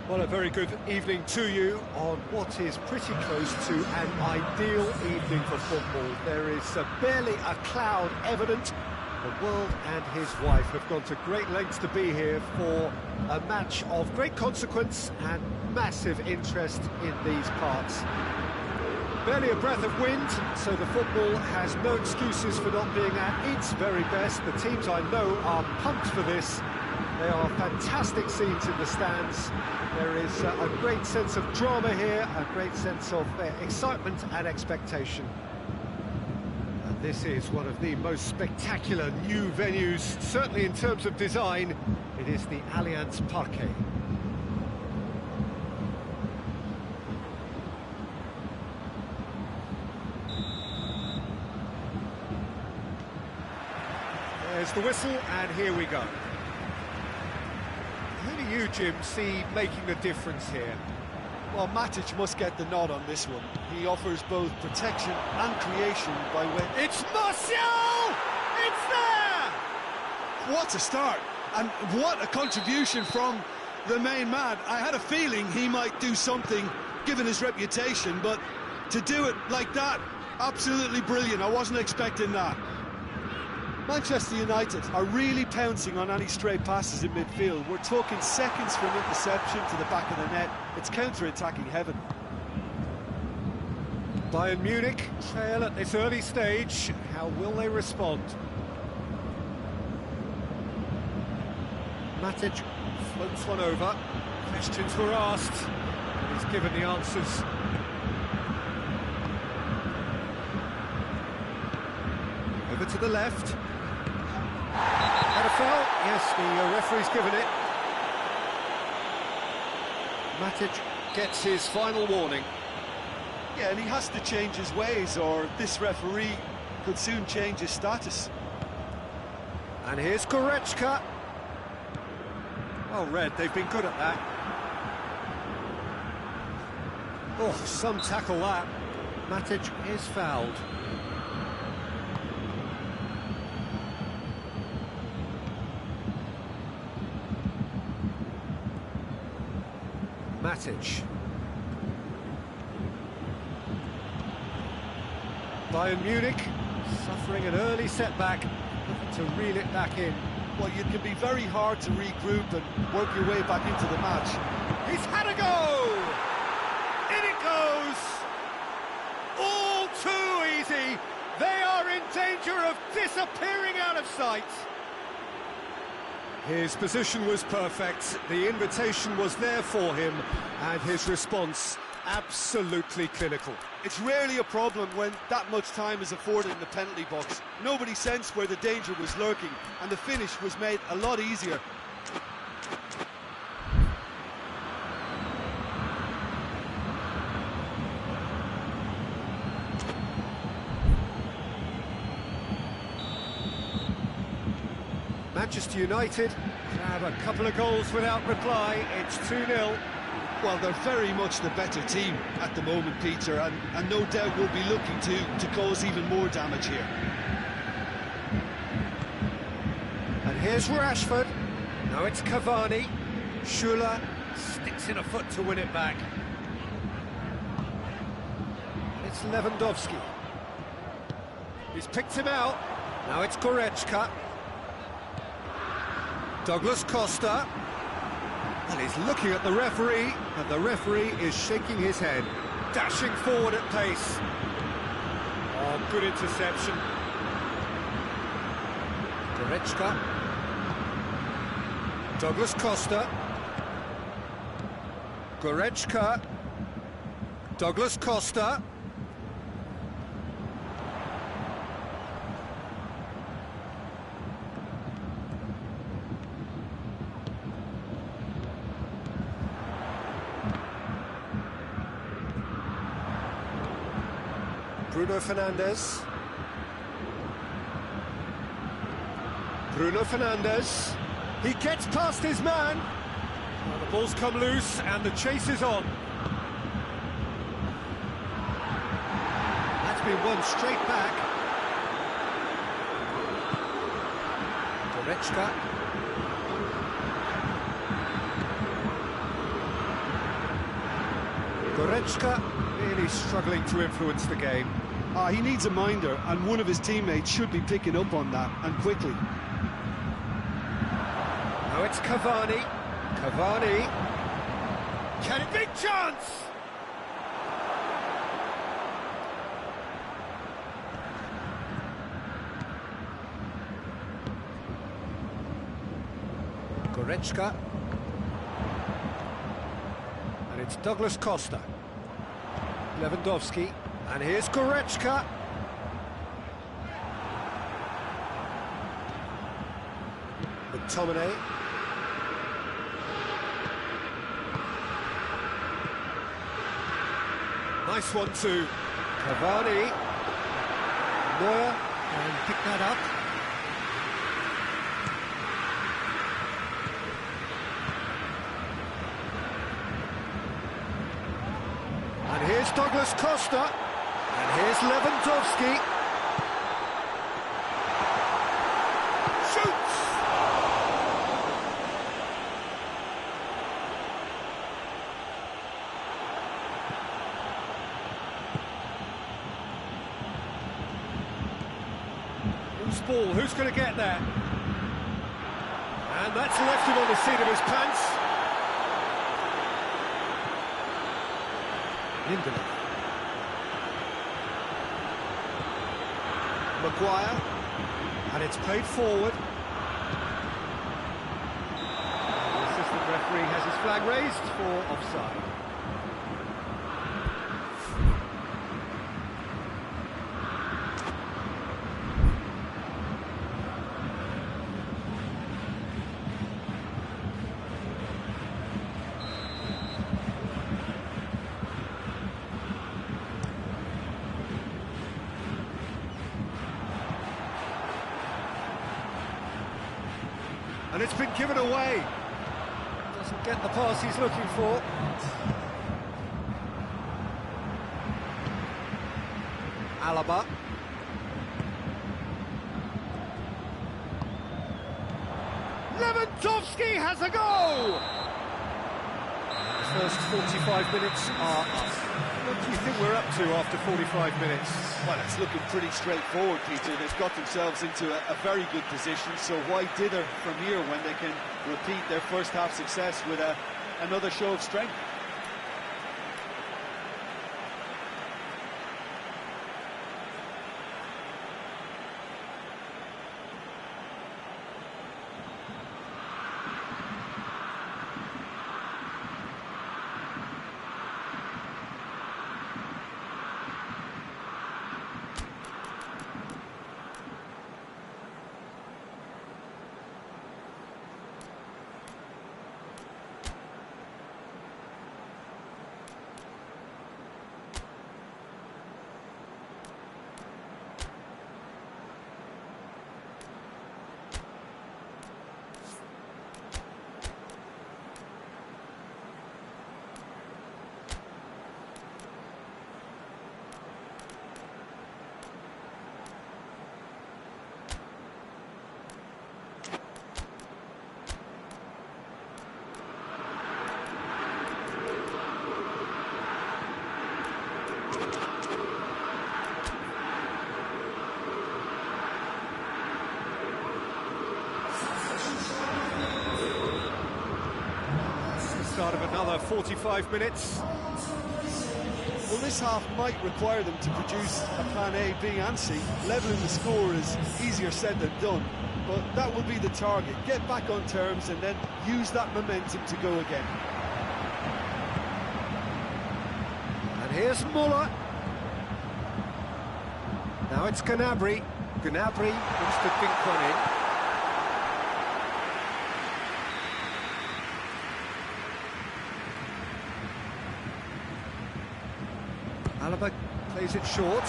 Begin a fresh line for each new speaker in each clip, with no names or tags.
Well, a very good evening to you on what is pretty close to an ideal evening for football. There is barely a cloud evident. The world and his wife have gone to great lengths to be here for a match of great consequence and massive interest in these parts. Barely a breath of wind, so the football has no excuses for not being at its very best. The teams I know are pumped for this. They are fantastic scenes in the stands. There is a great sense of drama here, a great sense of excitement and expectation. And this is one of the most spectacular new venues, certainly in terms of design. It is the Allianz Parque. There's the whistle, and here we go. Who do you, Jim, see making the difference here?
Well, Matic must get the nod on this one. He offers both protection and creation by way...
It's Martial! It's there!
What a start! And what a contribution from the main man. I had a feeling he might do something, given his reputation, but to do it like that, absolutely brilliant. I wasn't expecting that. Manchester United are really pouncing on any stray passes in midfield. We're talking seconds from interception to the back of the net. It's counter-attacking heaven.
Bayern Munich trail at this early stage. How will they respond? Matic floats one over. Questions were asked. He's given the answers. Over to the left. Had a foul? Yes, the referee's given it. Matic gets his final warning.
Yeah, and he has to change his ways, or this referee could soon change his status.
And here's Goretzka. Well read, they've been good at that. Oh, some tackle that. Matic is fouled. Matic. Bayern Munich suffering an early setback, looking to reel it back in.
Well, it can be very hard to regroup and work your way back into the match.
He's had a go! In it goes! All too easy! They are in danger of disappearing out of sight! His position was perfect, the invitation was there for him, and his response absolutely clinical.
It's rarely a problem when that much time is afforded in the penalty box. Nobody sensed where the danger was lurking, and the finish was made a lot easier.
Manchester United have a couple of goals without reply. It's 2-0.
Well, they're very much the better team at the moment, Peter, and no doubt will be looking to cause even more damage here.
And here's Rashford. Now it's Cavani. Schuller sticks in a foot to win it back. It's Lewandowski. He's picked him out. Now it's Goretzka. Douglas Costa. And he's looking at the referee, and the referee is shaking his head, dashing forward at pace. Oh, good interception. Goretzka. Douglas Costa. Goretzka. Douglas Costa. Bruno Fernandes. Bruno Fernandes. He gets past his man. Well, the ball's come loose and the chase is on. That's been won straight back. Goretzka. Goretzka really struggling to influence the game.
He needs a minder, and one of his teammates should be picking up on that, and quickly.
Now it's Cavani. Cavani. Can it big chance? Goretzka. And it's Douglas Costa. Lewandowski. And here's Goretzka. McTominay. Nice one to Cavani. Neuer and pick that up. And here's Douglas Costa. And here's Lewandowski. Shoots! Loose ball, who's going to get there? And that's left him on the seat of his pants. Lindelof. Maguire, and it's played forward. The assistant referee has his flag raised for offside. And it's been given away. Doesn't get the pass he's looking for. Alaba. Lewandowski has a goal! The first 45 minutes are up. What do you think we're up to after 45 minutes?
Well, it's looking pretty straightforward, Peter. They've got themselves into a very good position, so why dither from here when they can repeat their first half success with another show of strength?
Start of another 45 minutes.
Well, this half might require them to produce a plan A, B and C. Levelling the score is easier said than done, but that will be the target. Get back on terms and then use that momentum to go again.
And here's Muller. Now it's Gnabry. Gnabry looks to think one in. Alaba plays it short.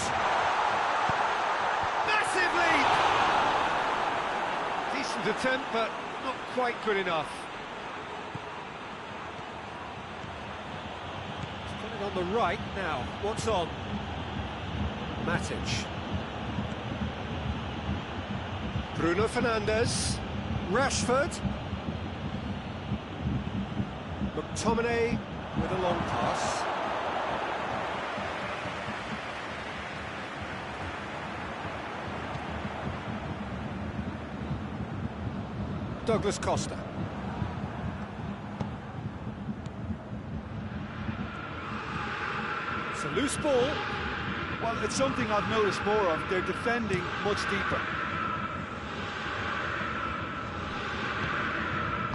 massive lead! Decent attempt, but not quite good enough. He's got it on the right now. What's on? Matic. Bruno Fernandes. Rashford. McTominay with a long pass. Douglas Costa. It's a loose ball.
Well, it's something I've noticed more of. They're defending much deeper.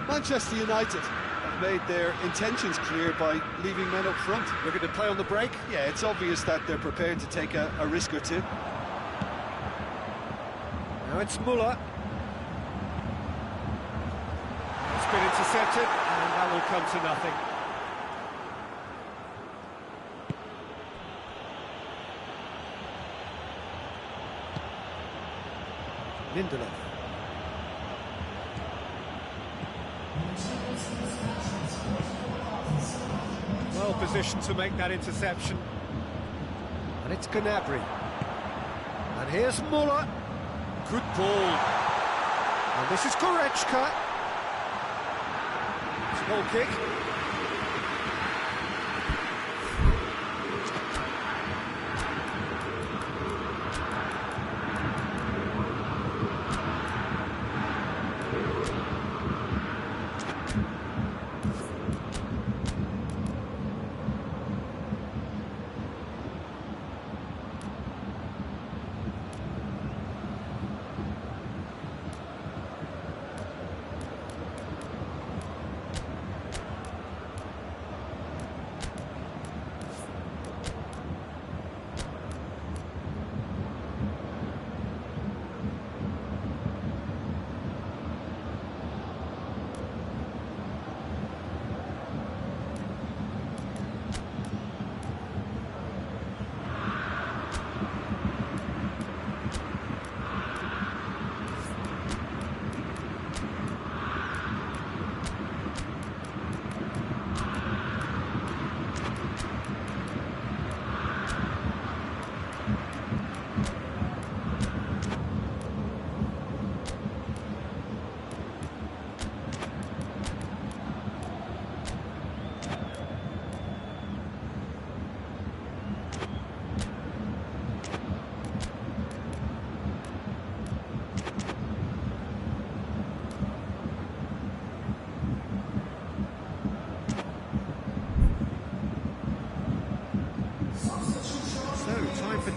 Manchester United have made their intentions clear by leaving men up front.
Looking to play on the break.
Yeah, it's obvious that they're prepared to take a risk or two.
Now it's Muller. It's been intercepted, and that will come to nothing. Lindelof. Well positioned to make that interception. And it's Gnabry. And here's Muller. Good ball. And this is Goretzka. It's a goal kick.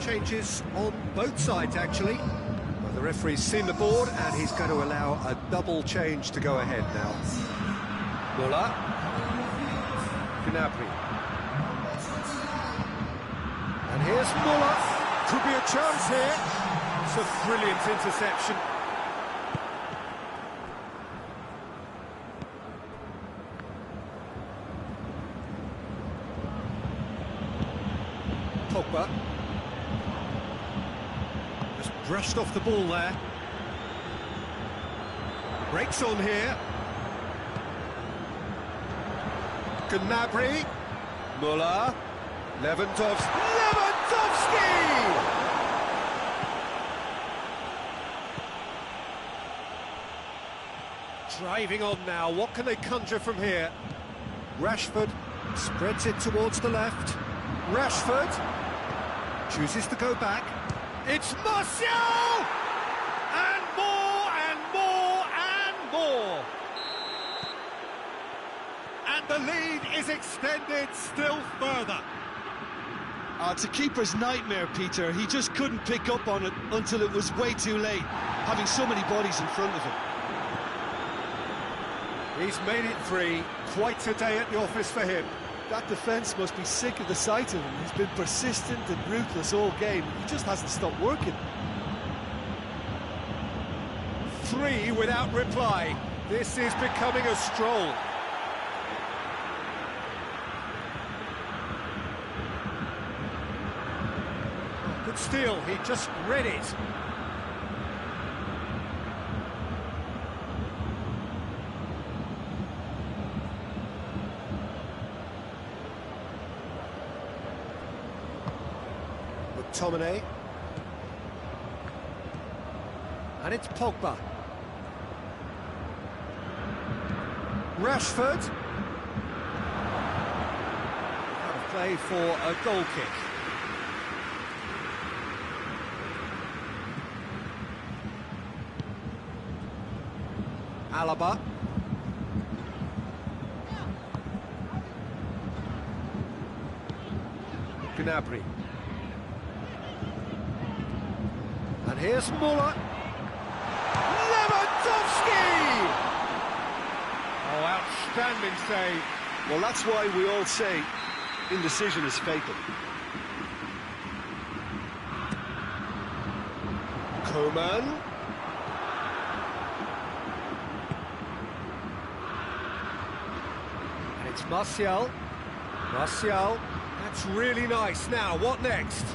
Changes on both sides, actually. Well, the referee's seen the board, and he's going to allow a double change to go ahead now. Muller. Gnabry. And here's Muller. Could be a chance here. It's a brilliant interception. Pogba. Brushed off the ball there. Breaks on here. Gnabry. Muller. Lewandowski. Driving on now. What can they conjure from here? Rashford spreads it towards the left. Rashford chooses to go back. It's Martial! And more, and more, and more! And the lead is extended still further.
It's a keeper's nightmare, Peter. He just couldn't pick up on it until it was way too late, having so many bodies in front of him.
He's made it three. Quite a day at the office for him.
That defence must be sick of the sight of him. He's been persistent and ruthless all game. He just hasn't stopped working.
Three without reply. This is becoming a stroll. Good steal, he just read it. McTominay. And it's Pogba. Rashford. Out of play for a goal kick. Alaba. Gnabry. And here's Muller. Lewandowski! Oh, outstanding save.
Well, that's why we all say indecision is fatal.
Coman. And it's Martial. Martial. That's really nice. Now, what next?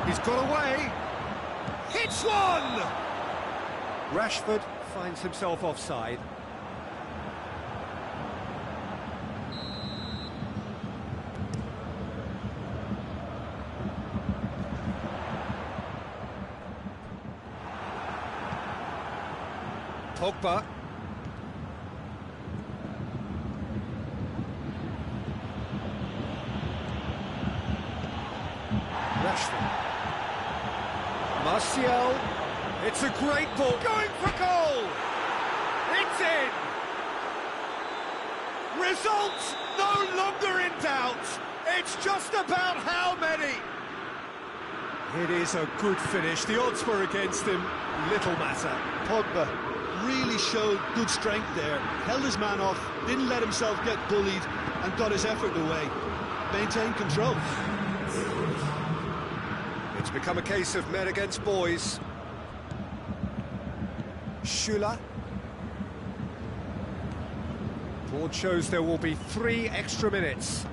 He's got away. Hits one! Rashford finds himself offside. Pogba. Rashford. Martial. It's a great ball. Going for goal! It's in! Results no longer in doubt. It's just about how many. It is a good finish. The odds were against him. Little matter.
Pogba really showed good strength there. Held his man off, didn't let himself get bullied, and got his effort away. Maintained control.
It's become a case of men against boys. Schüller. Board shows there will be 3 extra minutes.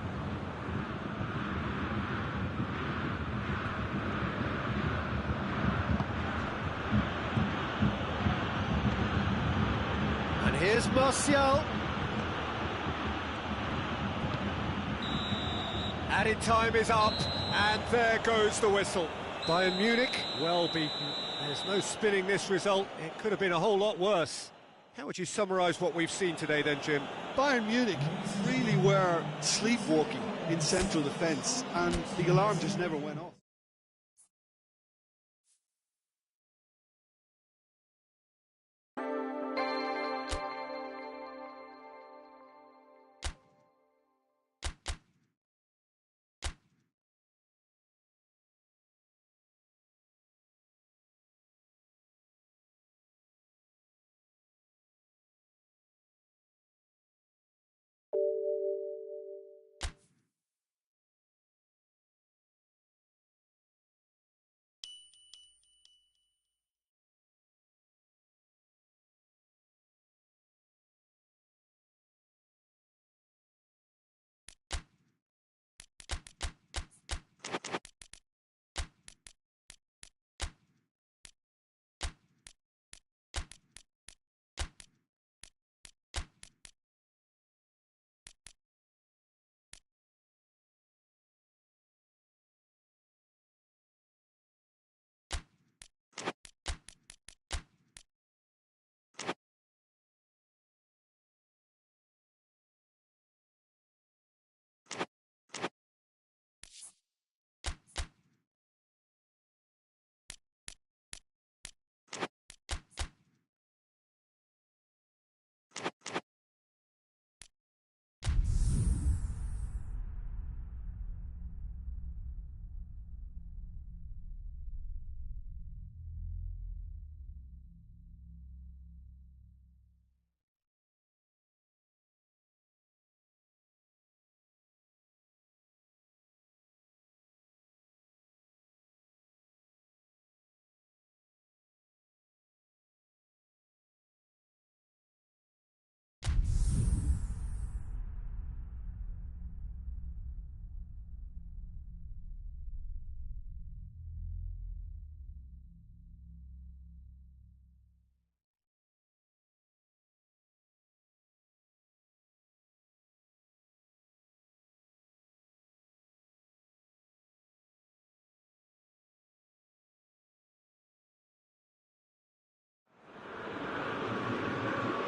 And here's Martial. Added time is up, and there goes the whistle. Bayern Munich, well beaten. There's no spinning this result. It could have been a whole lot worse. How would you summarise what we've seen today then, Jim?
Bayern Munich really were sleepwalking in central defence, and the alarm just never went off.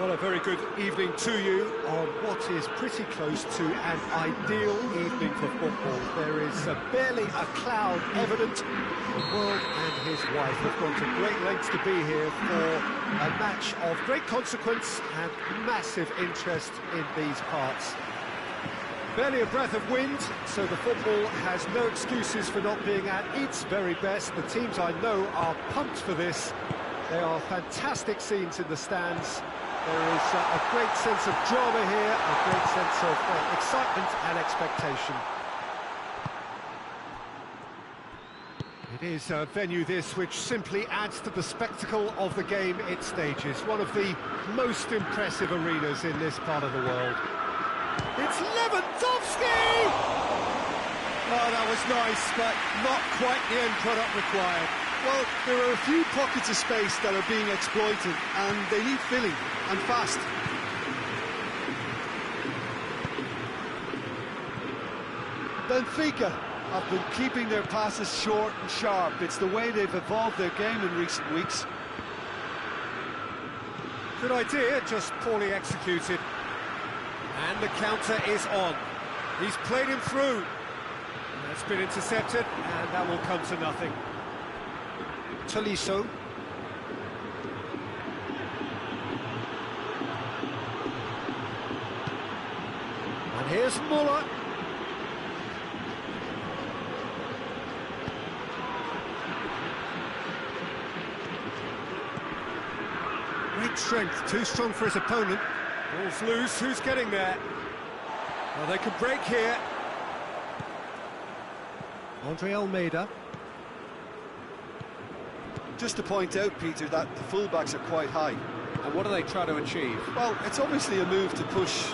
Well, a very good evening to you on what is pretty close to an ideal evening for football. There is barely a cloud evident. The world and his wife have gone to great lengths to be here for a match of great consequence and massive interest in these parts. Barely a breath of wind, so the football has no excuses for not being at its very best. The teams I know are pumped for this. There are fantastic scenes in the stands. There is a great sense of drama here, a great sense of excitement and expectation. It is a venue this which simply adds to the spectacle of the game it stages. One of the most impressive arenas in this part of the world. It's Lewandowski!
Oh, that was nice, but not quite the end product required. Well, there are a few pockets of space that are being exploited, and they need filling, and fast. Benfica have been keeping their passes short and sharp. It's the way they've evolved their game in recent weeks.
Good idea, just poorly executed. And the counter is on. He's played him through. That's been intercepted, and that will come to nothing. Tolisso. And here's Muller. Great strength, too strong for his opponent. Ball's loose, who's getting there? Well, they can break here. Andre Almeida.
Just to point out, Peter, that the fullbacks are quite high.
And what do they try to achieve?
Well, it's obviously a move to push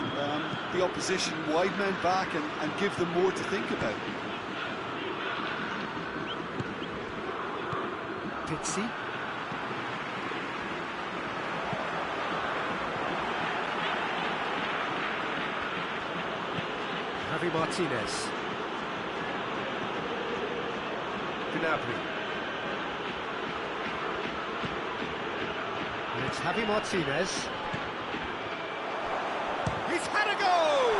the opposition wide men back and give them more to think about.
Pizzi. Javi Martinez. Gnabry. And it's Javi Martinez. He's had a goal!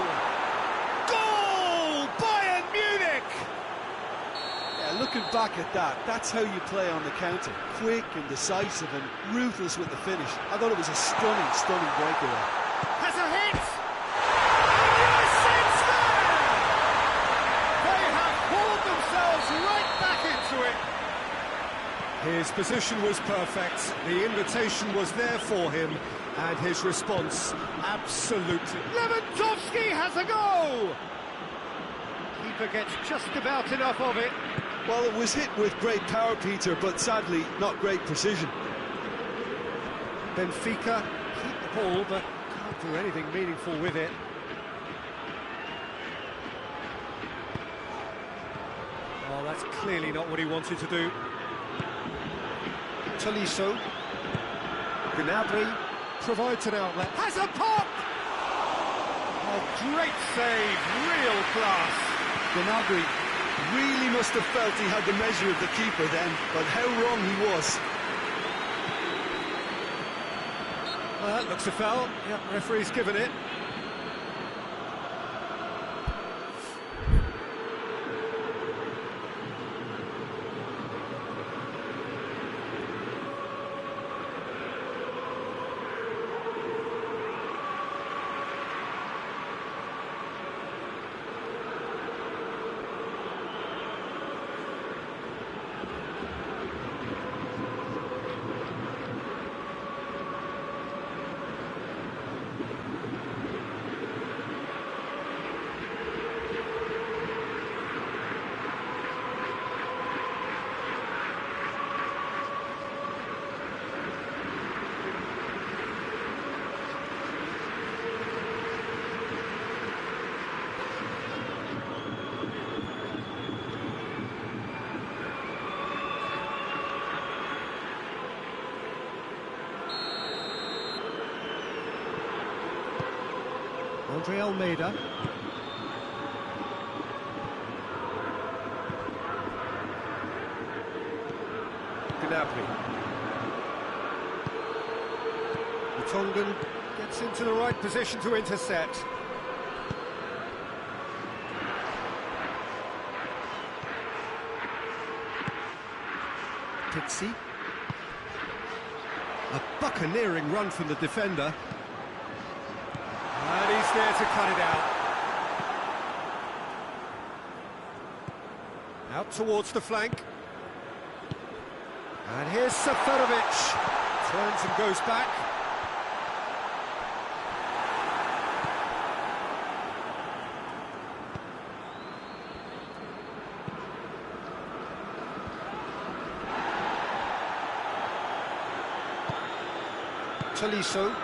Goal! Bayern Munich!
Yeah, looking back at that, that's how you play on the counter. Quick and decisive and ruthless with the finish. I thought it was a stunning, stunning breakaway.
Has a hit! And it's there! They have pulled themselves right back into it. His position was perfect, the invitation was there for him, and his response, absolutely. Lewandowski has a goal! Keeper gets just about enough of it.
Well, it was hit with great power, Peter, but sadly, not great precision.
Benfica keep the ball, but can't do anything meaningful with it. Oh, that's clearly not what he wanted to do. Tolisso. Gnabry provides an outlet. Has a pop! Oh, great save, real class.
Gnabry really must have felt he had the measure of the keeper then, but how wrong he was.
Well, that looks a foul. Yep, referee's given it. Andre Almeida. Gnabry. The Tongan Gets into the right position to intercept. Pixie. A buccaneering run from the defender. And he's there to cut it out. Out towards the flank. And here's Seferovic. Turns and goes back. Tolisso.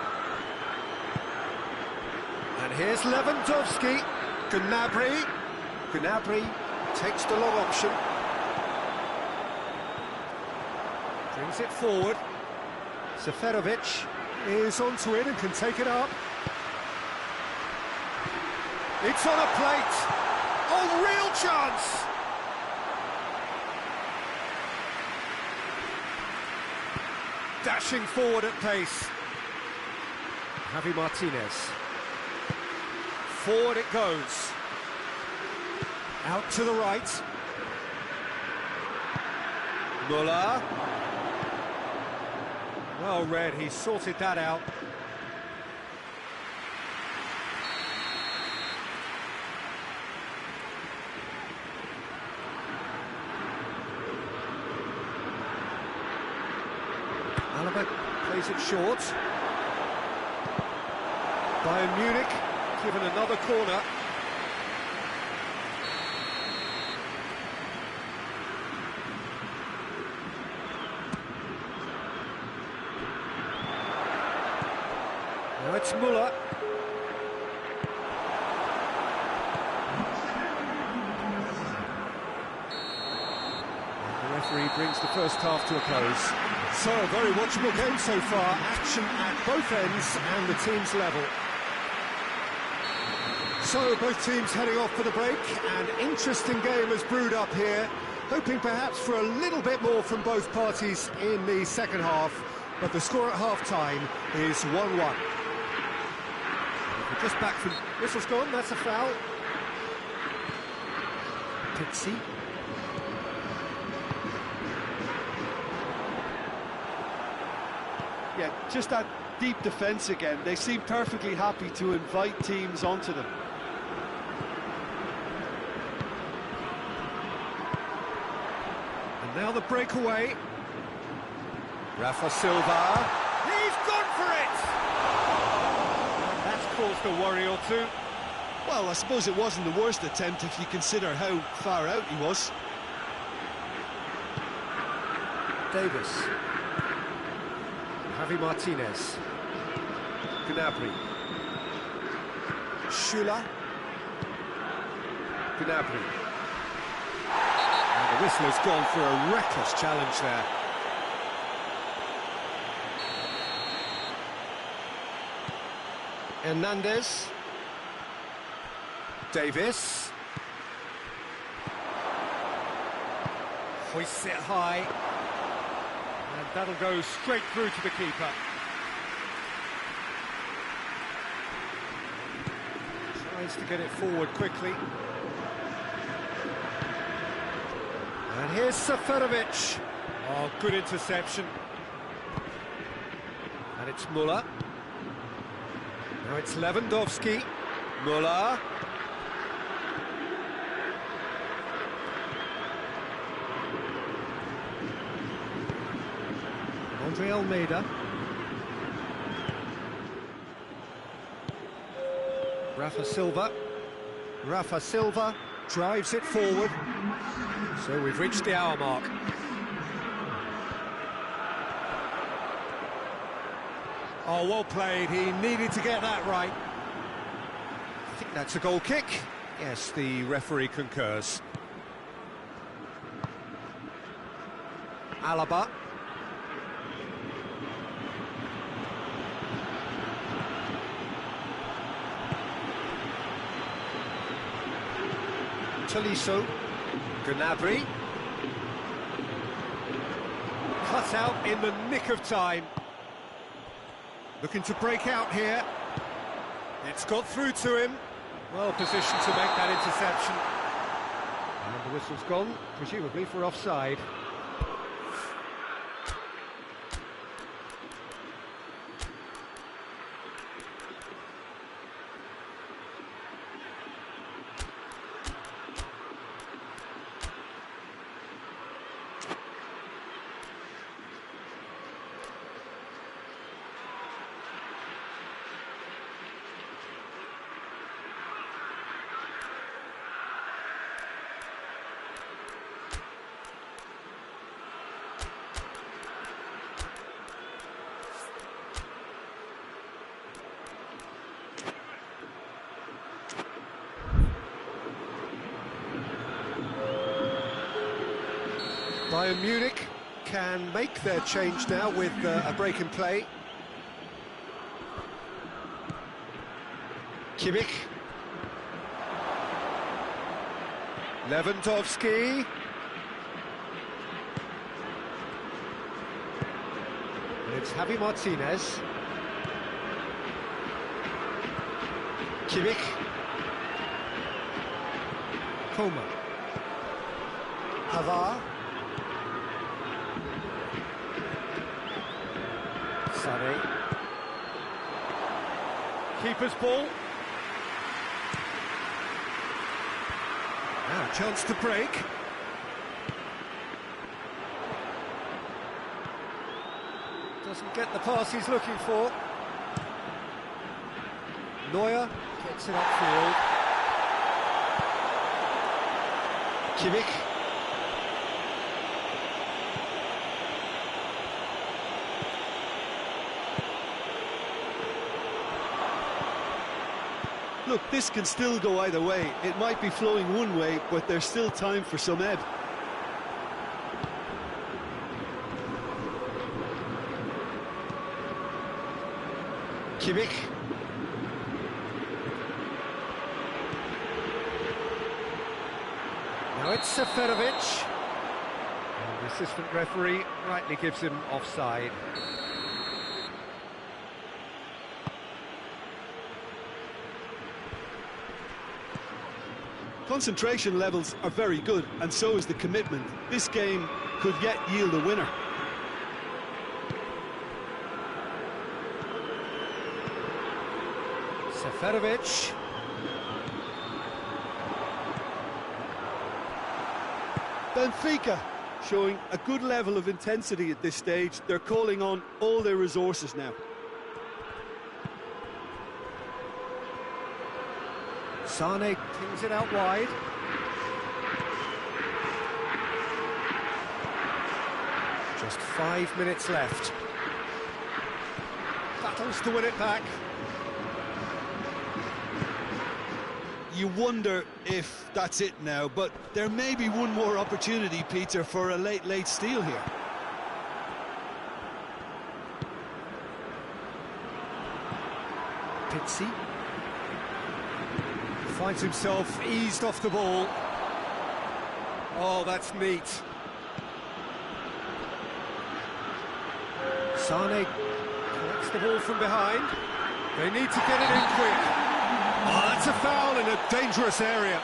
And here's Lewandowski. Gnabry. Gnabry takes the long option. Brings it forward. Seferovic is onto it and can take it up. It's on a plate. Oh, real chance! Dashing forward at pace. Javi Martinez. Forward it goes. Out to the right. Muller. Well read, he sorted that out. Alaba plays it short. Bayern Munich given another corner. Now it's Muller. The referee brings the first half to a close. So, a very watchable game so far. Action at both ends and the team's level. So, both teams heading off for the break. An interesting game has brewed up here. Hoping perhaps for a little bit more from both parties in the second half. But the score at half-time is 1-1. Just back from... Whistle's gone, that's a foul. Pixie.
Yeah, just that deep defence again. They seem perfectly happy to invite teams onto them.
And now the breakaway. Rafa Silva. He's gone for it! That's caused a worry or two.
Well, I suppose it wasn't the worst attempt if you consider how far out he was.
Davis. Javi Martinez. Gnabry. Schüller. Gnabry. And the whistler's gone for a reckless challenge there. Hernandez. Davis. Hoists it high. And that'll go straight through to the keeper. Tries to get it forward quickly. And here's Seferovic. Oh, good interception. And it's Muller. Now it's Lewandowski. Muller. Andre Almeida. Rafa Silva. Rafa Silva drives it forward. So we've reached the hour mark. Oh, well played. He needed to get that right. I think that's a goal kick. Yes, the referee concurs. Alaba. Tolisso. Gnabry. Cut out in the nick of time. Looking to break out here. It's got through to him. Well positioned to make that interception. And the whistle's gone, presumably for offside. Bayern Munich can make their change now with a break in play. Kimmich. Lewandowski. It's Javi Martinez. Kimmich. Coman. Pavard. Sané. Keeper's ball. Now a chance to break. Doesn't get the pass he's looking for. Neuer gets it upfield. Kimmich.
Look, this can still go either way. It might be flowing one way, but there's still time for some ebb.
Kimmich. Now it's Seferovic. And the assistant referee rightly gives him offside.
Concentration levels are very good, and so is the commitment. This game could yet yield a winner.
Seferovic.
Benfica showing a good level of intensity at this stage. They're calling on all their resources now.
Sané pings it out wide. Just 5 minutes left. Battles to win it back.
You wonder if that's it now, but there may be one more opportunity, Peter, for a late steal here.
Pizzi finds himself eased off the ball. Oh, that's neat. Sané collects the ball from behind. They need to get it in quick. Oh, that's a foul in a dangerous area.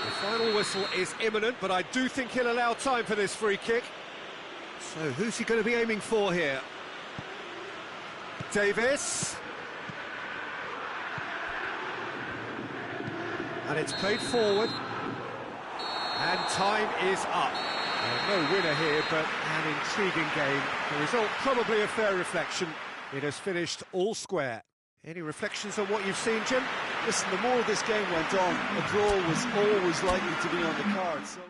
The final whistle is imminent, but I do think he'll allow time for this free kick. So who's he going to be aiming for here? Davis. And it's played forward. And time is up. No winner here, but an intriguing game. The result probably a fair reflection. It has finished all square. Any reflections on what you've seen, Jim?
Listen, the more this game went on, a draw was always likely to be on the cards. So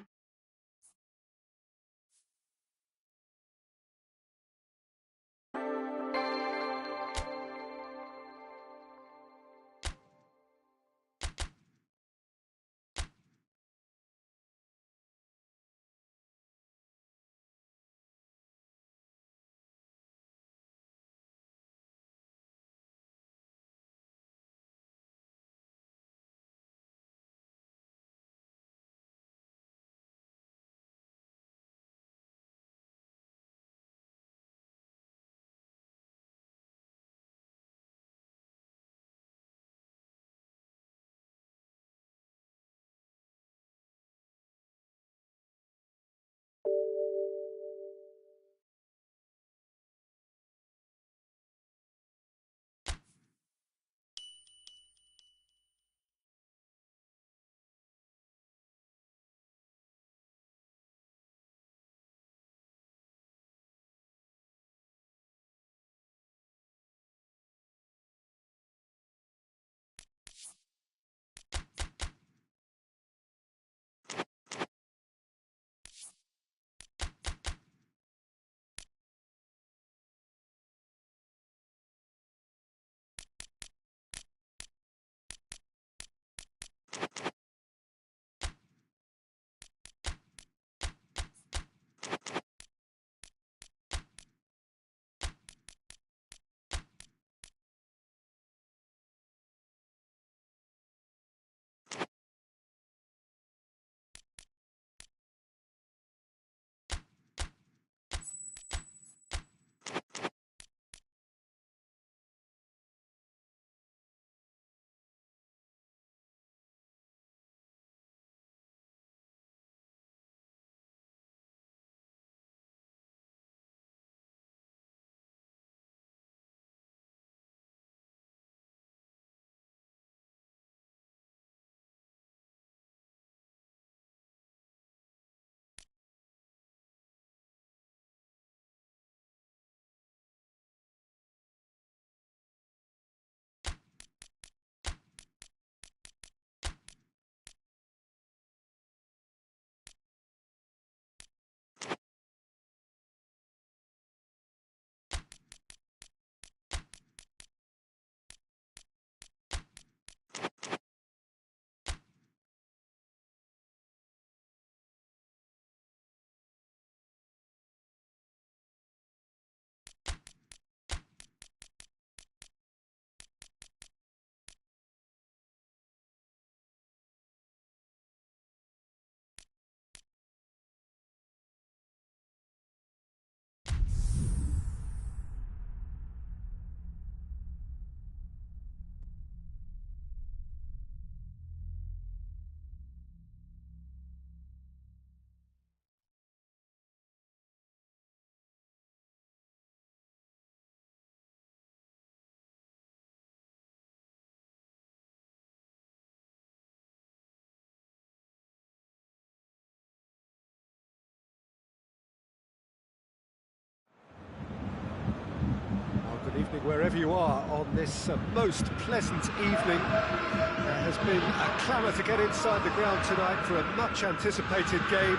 wherever you are on this most pleasant evening. There has been a clamour to get inside the ground tonight for a much-anticipated game.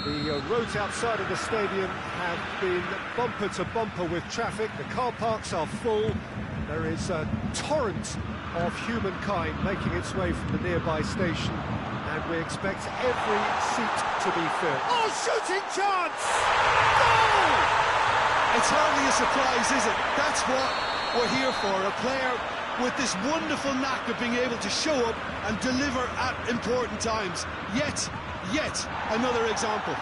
The roads outside of the stadium have been bumper to bumper with traffic. The car parks are full. There is a torrent of humankind making its way from the nearby station, and we expect every seat to be filled. Oh, shooting chance! Goal!
It's hardly a surprise, is it? That's what we're here for, a player with this wonderful knack of being able to show up and deliver at important times. Yet another example.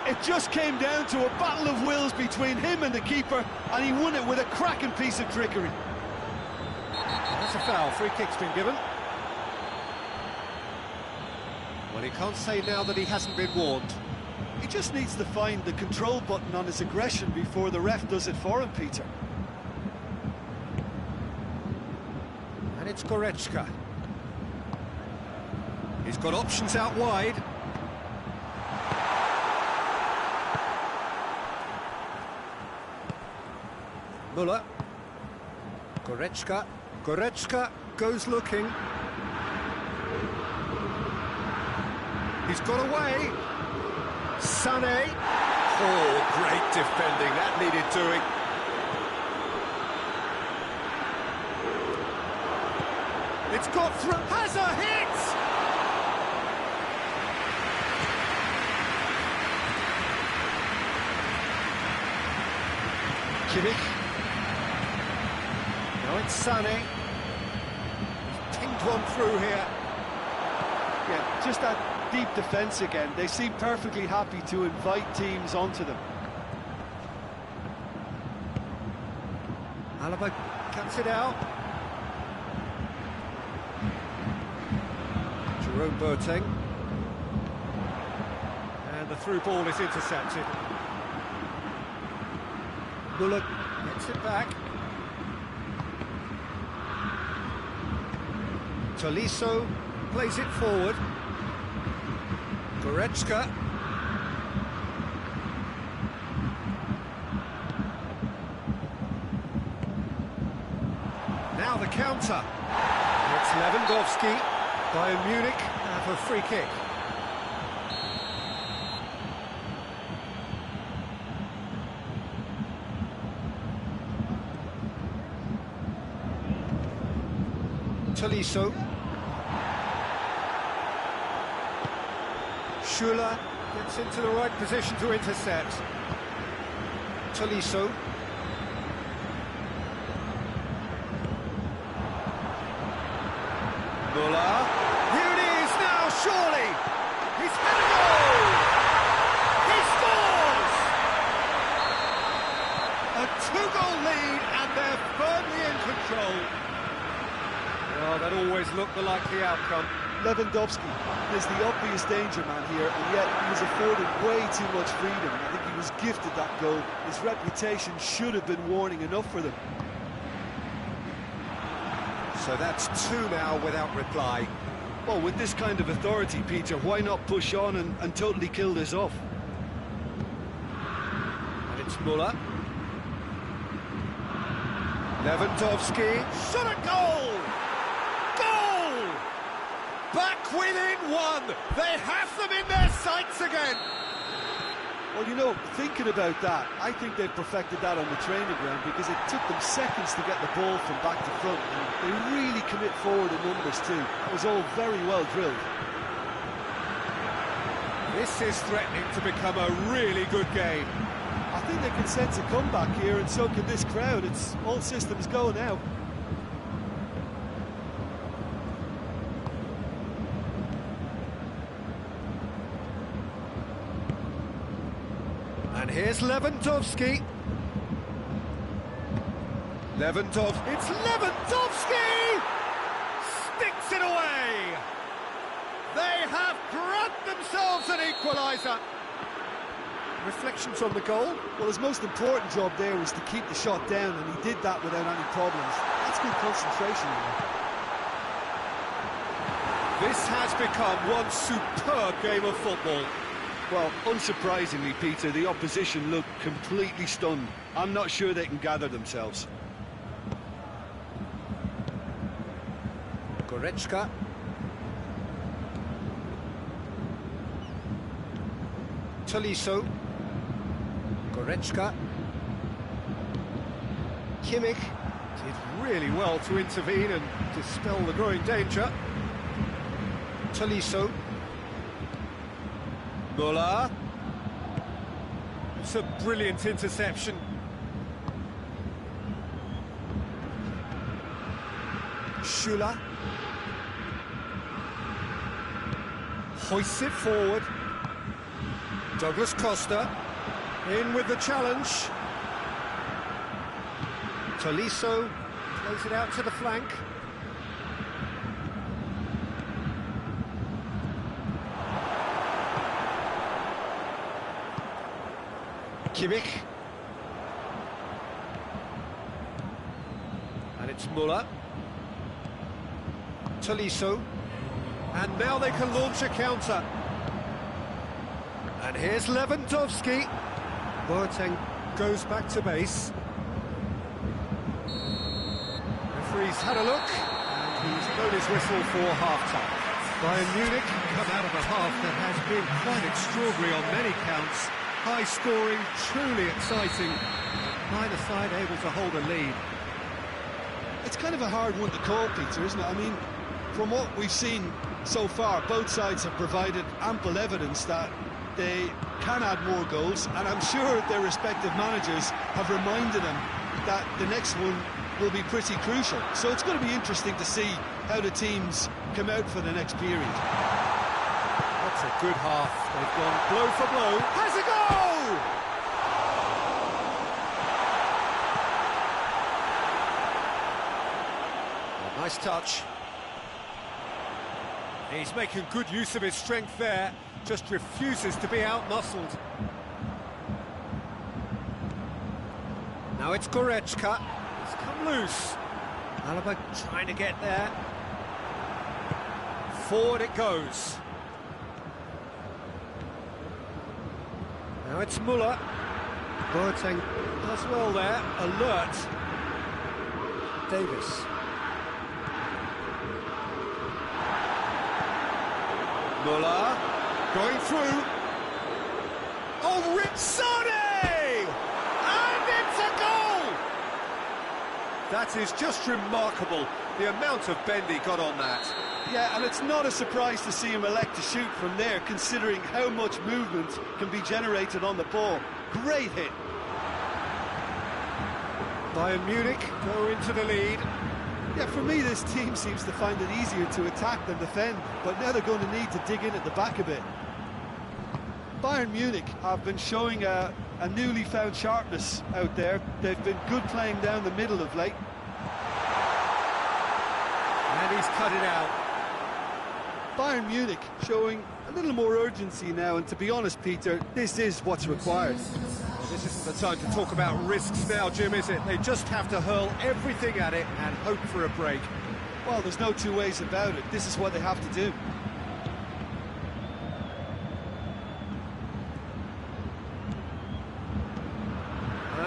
It just came down to a battle of wills between him and the keeper, and he won it with a cracking piece of trickery.
That's a foul. Free kick's been given. Well, he can't say now that he hasn't been warned.
He just needs to find the control button on his aggression before the ref does it for him, Peter.
And it's Goretzka. He's got options out wide. Müller. Goretzka. Goretzka goes looking. He's got away. Sané. Oh, great defending. That needed doing. It's got through. Has a hit! Kimmich. Now it's Sané. He's pinged one through here.
Yeah, just that deep defence again. They seem perfectly happy to invite teams onto them.
Alaba cuts it out. Jerome Boateng. And the through ball is intercepted. Müller gets it back. Tolisso plays it forward. Goretzka. Now the counter. It's Lewandowski. Bayern Munich have a free kick. Tolisso. Schuller gets into the right position to intercept. Tolisso. Müller. Here it is now, surely. He's had a goal. He scores! A two-goal lead, and they're firmly in control. Oh, that always looked the likely outcome.
Lewandowski is the obvious danger man here, and yet he was afforded way too much freedom. I think he was gifted that goal. His reputation should have been warning enough for them.
So that's two now without reply.
Well, with this kind of authority, Peter, why not push on and totally kill this off?
And it's Müller. Lewandowski. Shot a goal! Goal! Back within one! They have them in their sights again!
Well, you know, thinking about that, I think they perfected that on the training ground because it took them seconds to get the ball from back to front, and they really commit forward in numbers too. That was all very well drilled.
This is threatening to become a really good game.
I think they can sense a comeback here, and so can this crowd. It's all systems go now.
And here's Lewandowski. It's Lewandowski! Sticks it away! They have grabbed themselves an equaliser. Reflections on the goal?
Well, his most important job there was to keep the shot down, and he did that without any problems. That's good concentration.
This has become one superb game of football.
Well, unsurprisingly, Peter, the opposition look completely stunned. I'm not sure they can gather themselves.
Goretzka. Tolisso. Goretzka. Kimmich did really well to intervene and dispel the growing danger. Tolisso. Müller. It's a brilliant interception. Schüller. Hoists it forward. Douglas Costa in with the challenge. Tolisso plays it out to the flank. Kimmich. And it's Müller. Tolisso. And now they can launch a counter. And here's Lewandowski. Boateng goes back to base. Referee's had a look, and he's blown his whistle for half-time. Bayern Munich come out of a half that has been quite extraordinary on many counts. High-scoring, truly exciting. Neither side able to hold a lead.
It's kind of a hard one to call, Peter, isn't it? I mean, from what we've seen so far, both sides have provided ample evidence that they can add more goals, and I'm sure their respective managers have reminded them that the next one will be pretty crucial. So it's going to be interesting to see how the teams come out for the next period.
That's a good half. They've gone blow for blow. Has a goal! A nice touch. He's making good use of his strength there. Just refuses to be out-muscled. Now it's Goretzka. He's come loose. Alaba trying to get there. Forward it goes. Now it's Müller. Boateng does well there. Alert. Davis. Müller. Going through. Oh, Rizzone! And it's a goal! That is just remarkable, the amount of bend he got on that.
Yeah, and it's not a surprise to see him elect to shoot from there, considering how much movement can be generated on the ball. Great hit.
Bayern Munich go into the lead.
Yeah, for me, this team seems to find it easier to attack than defend, but now they're going to need to dig in at the back a bit. Bayern Munich have been showing a newly found sharpness out there. They've been good playing down the middle of late.
And he's cut it out.
Bayern Munich showing a little more urgency now, and to be honest, Peter, this is what's required.
Well, this isn't the time to talk about risks now, Jim, is it? They just have to hurl everything at it and hope for a break.
Well, there's no two ways about it. This is what they have to do.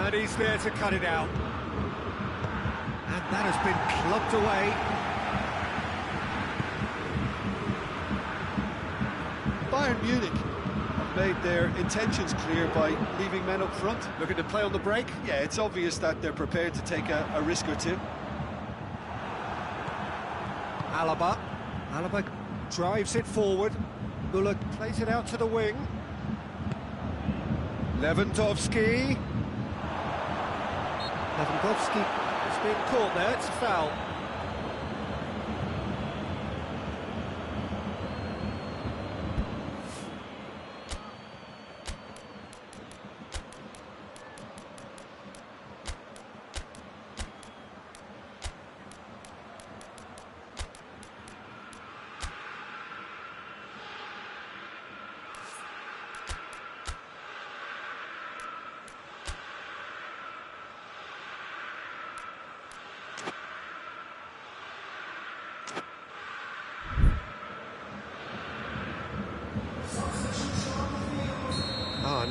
And he's there to cut it out. And that has been clubbed away.
Bayern Munich have made their intentions clear by leaving men up front.
Looking to play on the break?
Yeah, it's obvious that they're prepared to take a risk or two.
Alaba drives it forward. Müller plays it out to the wing. Lewandowski is being caught there, it's a foul.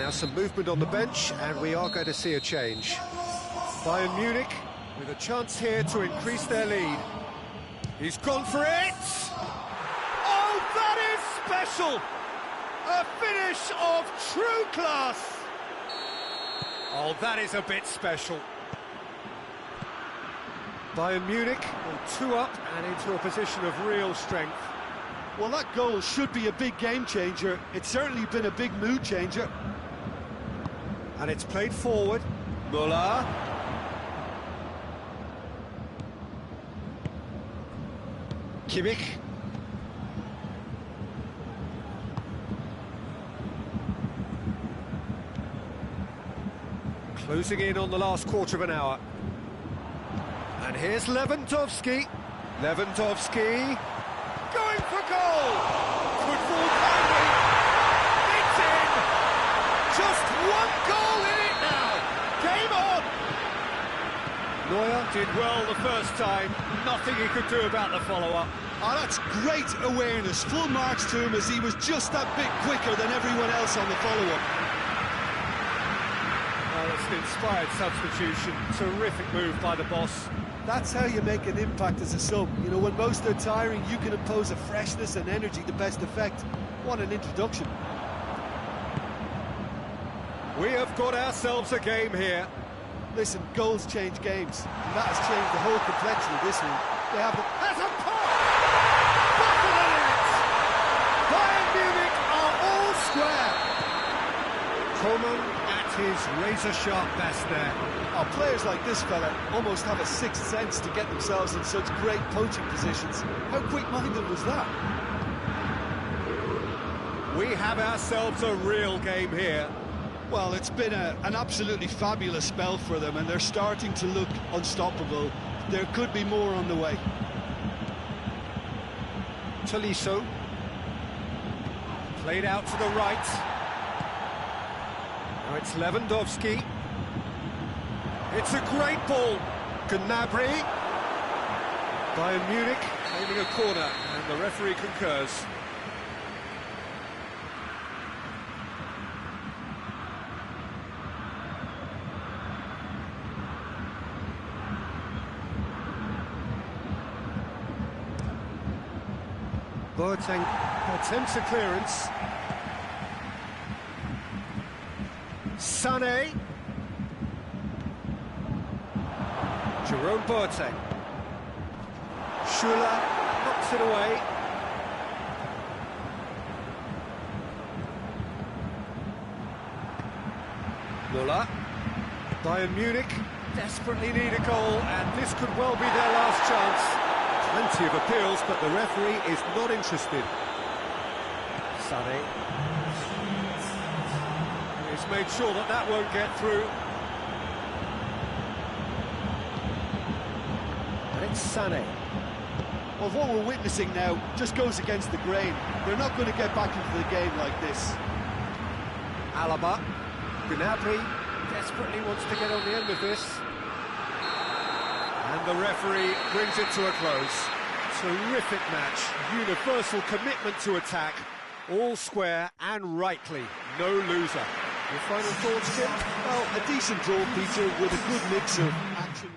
Now some movement on the bench, and we are going to see a change. Bayern Munich with a chance here to increase their lead. He's gone for it! Oh, that is special! A finish of true class! Oh, that is a bit special. Bayern Munich will 2 up and into a position of real strength.
Well, that goal should be a big game changer. It's certainly been a big mood changer.
And it's played forward. Müller. Kimmich. Closing in on the last quarter of an hour. And here's Lewandowski. Lewandowski. Going for goal! Could fall kindly. It's in! Just one goal in it now! Game on! Neuer did well the first time. Nothing he could do about the follow-up.
Oh, that's great awareness. Full marks to him as he was just that bit quicker than everyone else on the follow-up.
Well, it's an inspired substitution. Terrific move by the boss.
That's how you make an impact as a sub. You know, when most are tiring, you can impose a freshness and energy to best effect. What an introduction.
We have got ourselves a game here.
Listen, goals change games, and that has changed the whole complexion of this one. They have
Has a pop! Back of the net! Bayern Munich are all square. Coman at his razor-sharp best there.
Oh, players like this fella almost have a sixth sense to get themselves in such great poaching positions. How quick-minded was that?
We have ourselves a real game here.
Well, it's been an absolutely fabulous spell for them, and they're starting to look unstoppable. There could be more on the way.
Tolisso. Played out to the right. Now it's Lewandowski. It's a great ball. Gnabry. Bayern Munich aiming a corner, and the referee concurs. Boateng attempts a clearance. Sané. Jerome Boateng. Schuller knocks it away. Müller. Bayern Munich desperately need a goal, and this could well be their last chance. Plenty of appeals, but the referee is not interested. Sané. He's made sure that that won't get through. And it's Sané.
Well, what we're witnessing now just goes against the grain. They're not going to get back into the game like this.
Alaba. Gnabry desperately wants to get on the end of this. And the referee brings it to a close. Terrific match, universal commitment to attack, all square and rightly, no loser. Your final thoughts, Jim?
Well, a decent draw, Peter, with a good mix of action.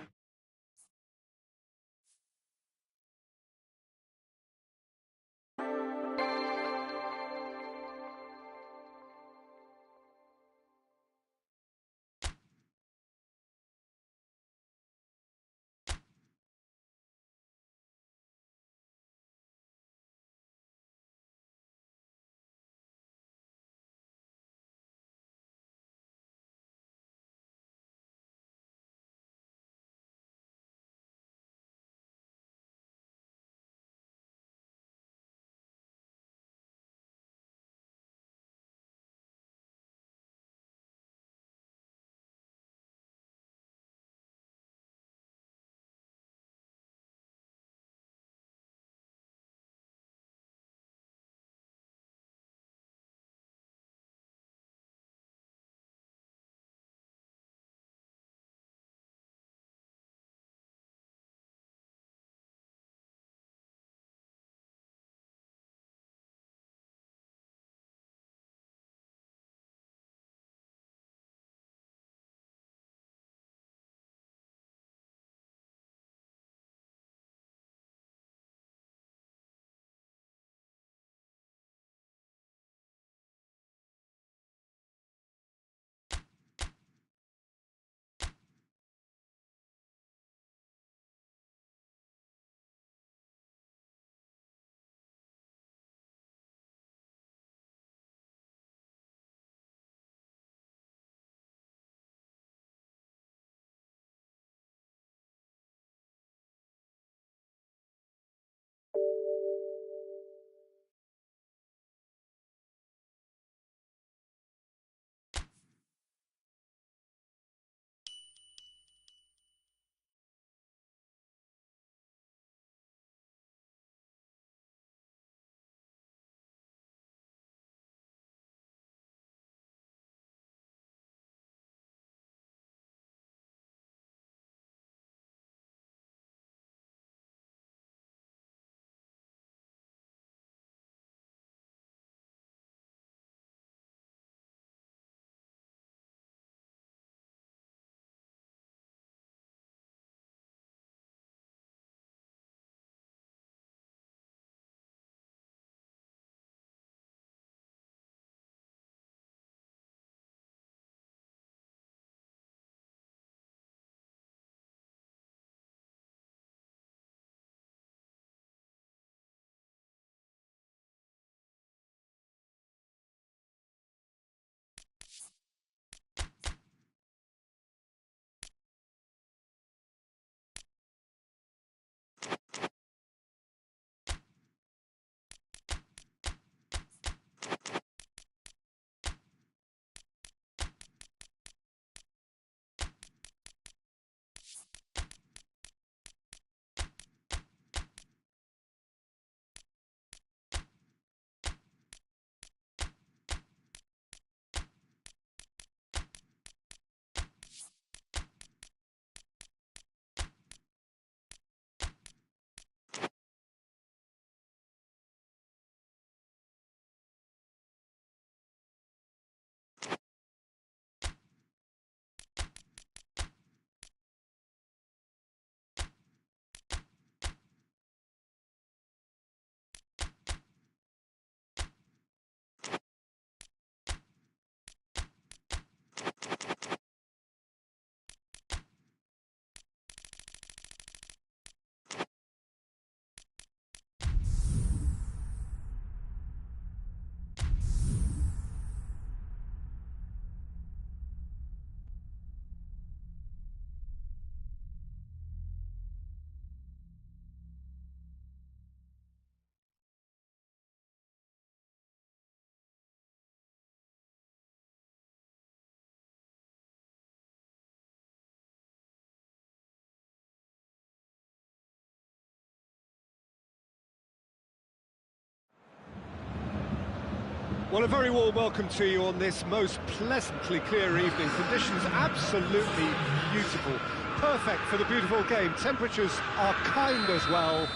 Well, a very warm welcome to you on this most pleasantly clear evening. Conditions absolutely beautiful. Perfect for the beautiful game. Temperatures are kind as well.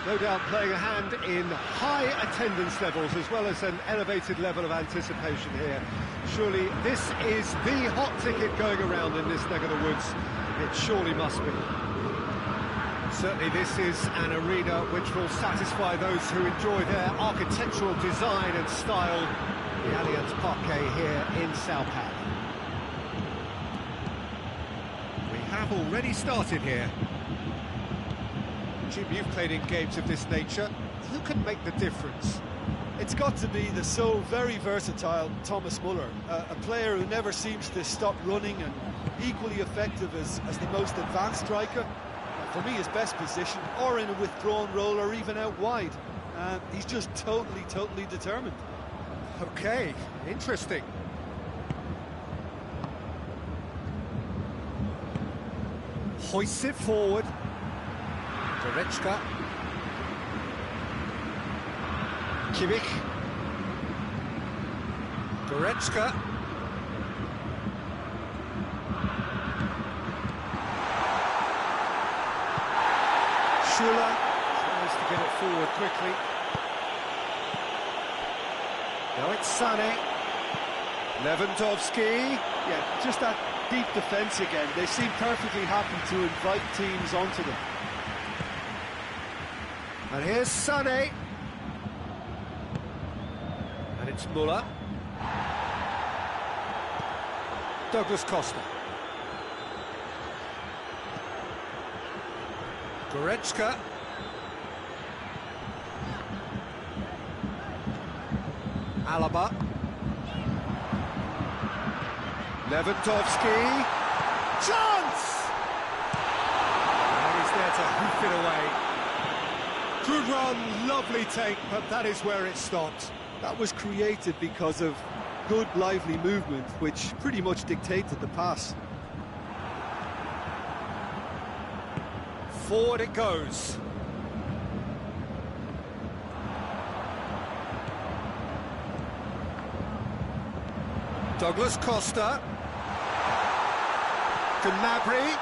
No doubt playing a hand in high attendance levels as well as an elevated level of anticipation here. Surely this is the hot ticket going around in this neck of the woods. It surely must be. Certainly this is an arena which will satisfy those who enjoy their architectural design and style. The Allianz Parquet here in Sao Paulo. We have already started here. Jim, you've played in games of this nature. Who can make the difference?
It's got to be the so very versatile Thomas Muller, a player who never seems to stop running and equally effective as the most advanced striker. For me, his best position, or in a withdrawn role, or even out wide. He's just totally determined.
Okay, interesting. Hoists it forward. Goretzka. Kimmich. Goretzka. Schuller tries to get it forward quickly. Now it's Sané. Lewandowski.
Yeah, just that deep defence again. They seem perfectly happy to invite teams onto them.
And here's Sané. And it's Muller. Douglas Costa. Goretzka. Alaba. Lewandowski. Chance! And he's there to hoof it away. Good run, lovely take, but that is where it stopped.
That was created because of good, lively movement, which pretty much dictated the pass.
Forward it goes. Douglas Costa. Gnabry.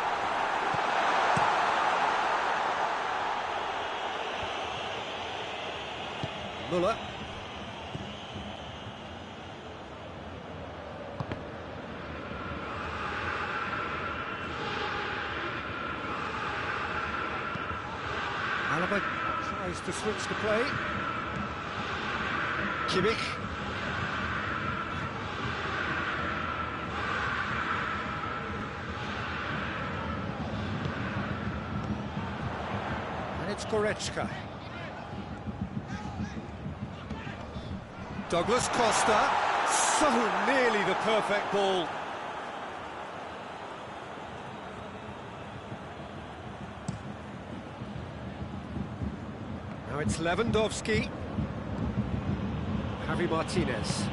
Muller. Alaba tries to switch the play. Kimmich. And it's Goretzka. Douglas Costa. So nearly the perfect ball. Now it's Lewandowski. Javi Martinez.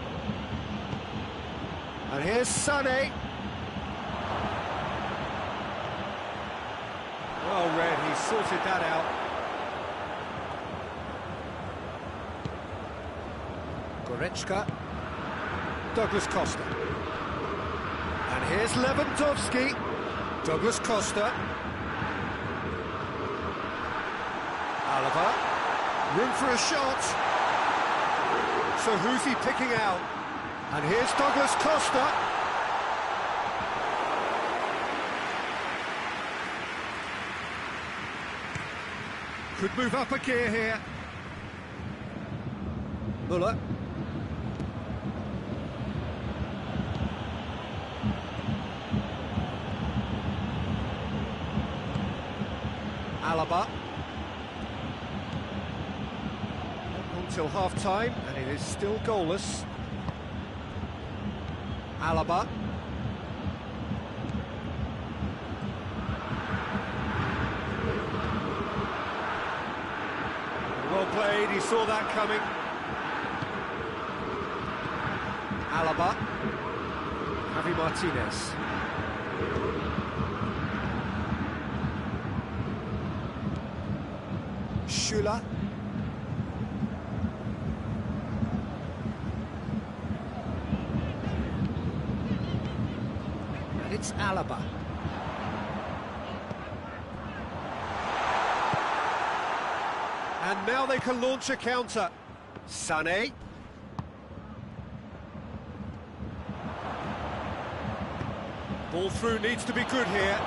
And here's Sané. Well read, he sorted that out. Goretzka. Douglas Costa. And here's Lewandowski. Douglas Costa. Alaba. Room for a shot. So who's he picking out? And here's Douglas Costa. Could move up a gear here. Muller. Alaba. Until half-time, and it is still goalless. Alaba. Well played, he saw that coming. Alaba. Javi Martinez. Schuller. it's Alaba. And now they can launch a counter. Sané. Ball through needs to be good here.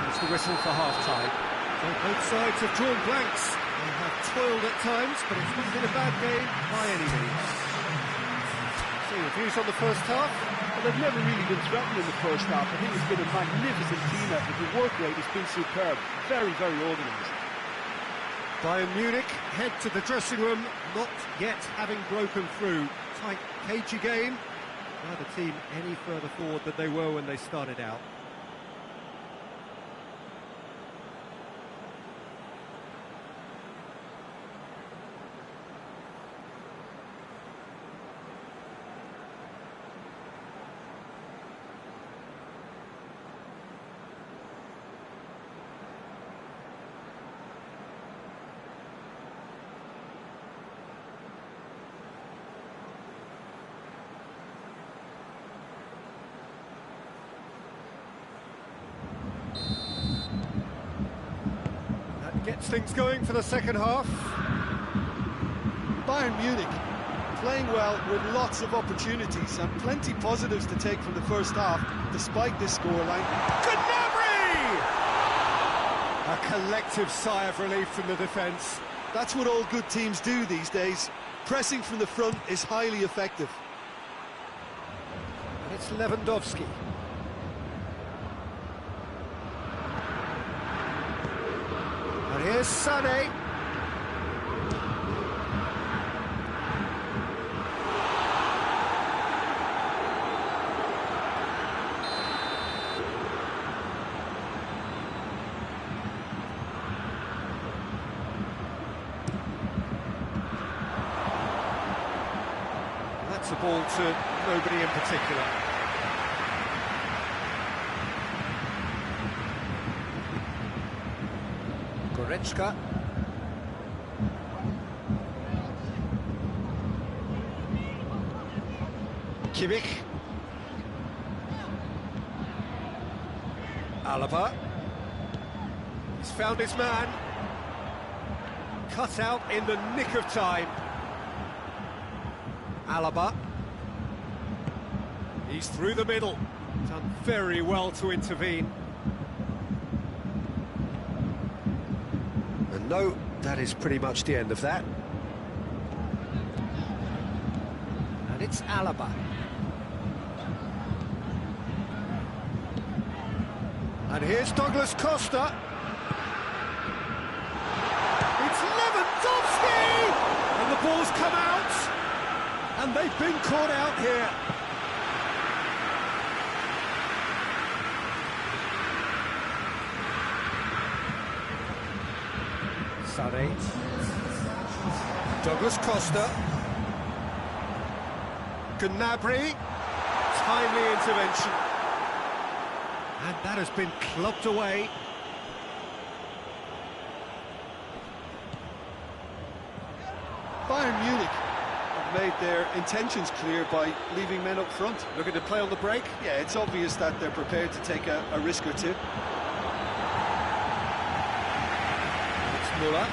There's the whistle for half-time. Well, both sides have drawn blanks. They have toiled at times, but it's not been a bad game by any means. So your views on the first half?
Well, they've never really been threatened in the first half. I think it's been a magnificent team effort. The work rate has been superb. Very, very organised.
Bayern Munich head to the dressing room, not yet having broken through. Tight, cagey game. Neither team any further forward than they were when they started out. Gets things going for the second half.
Bayern Munich playing well with lots of opportunities and plenty positives to take from the first half, despite this scoreline.
Gnabry! A collective sigh of relief from the defence.
That's what all good teams do these days. Pressing from the front is highly effective.
And it's Lewandowski. And here's Sané. That's a ball to nobody in particular. Goretzka. Kimmich. Alaba. He's found his man. Cut out in the nick of time. Alaba. He's through the middle. Done very well to intervene. And no, that is pretty much the end of that. And it's Alaba. And here's Douglas Costa. It's Lewandowski! And the ball's come out. And they've been caught out here. Sané. Douglas Costa. Gnabry. Timely intervention. And that has been clubbed away.
Bayern Munich have made their intentions clear by leaving men up front.
Looking to play on the break.
Yeah, it's obvious that they're prepared to take a risk or two.
Muller.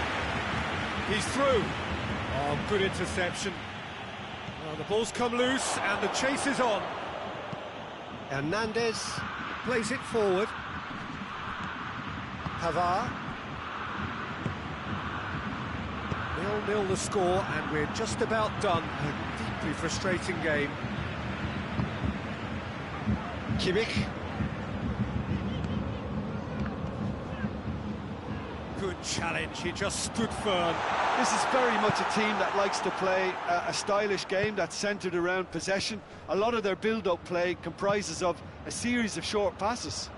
He's through. Oh, good interception. Well, the ball's come loose and the chase is on. Hernandez plays it forward. Pavard. 0-0 the score, and we're just about done. A deeply frustrating game. Kimmich. Good challenge, he just stood firm.
This is very much a team that likes to play a stylish game that's centred around possession. A lot of their build-up play comprises of a series of short passes.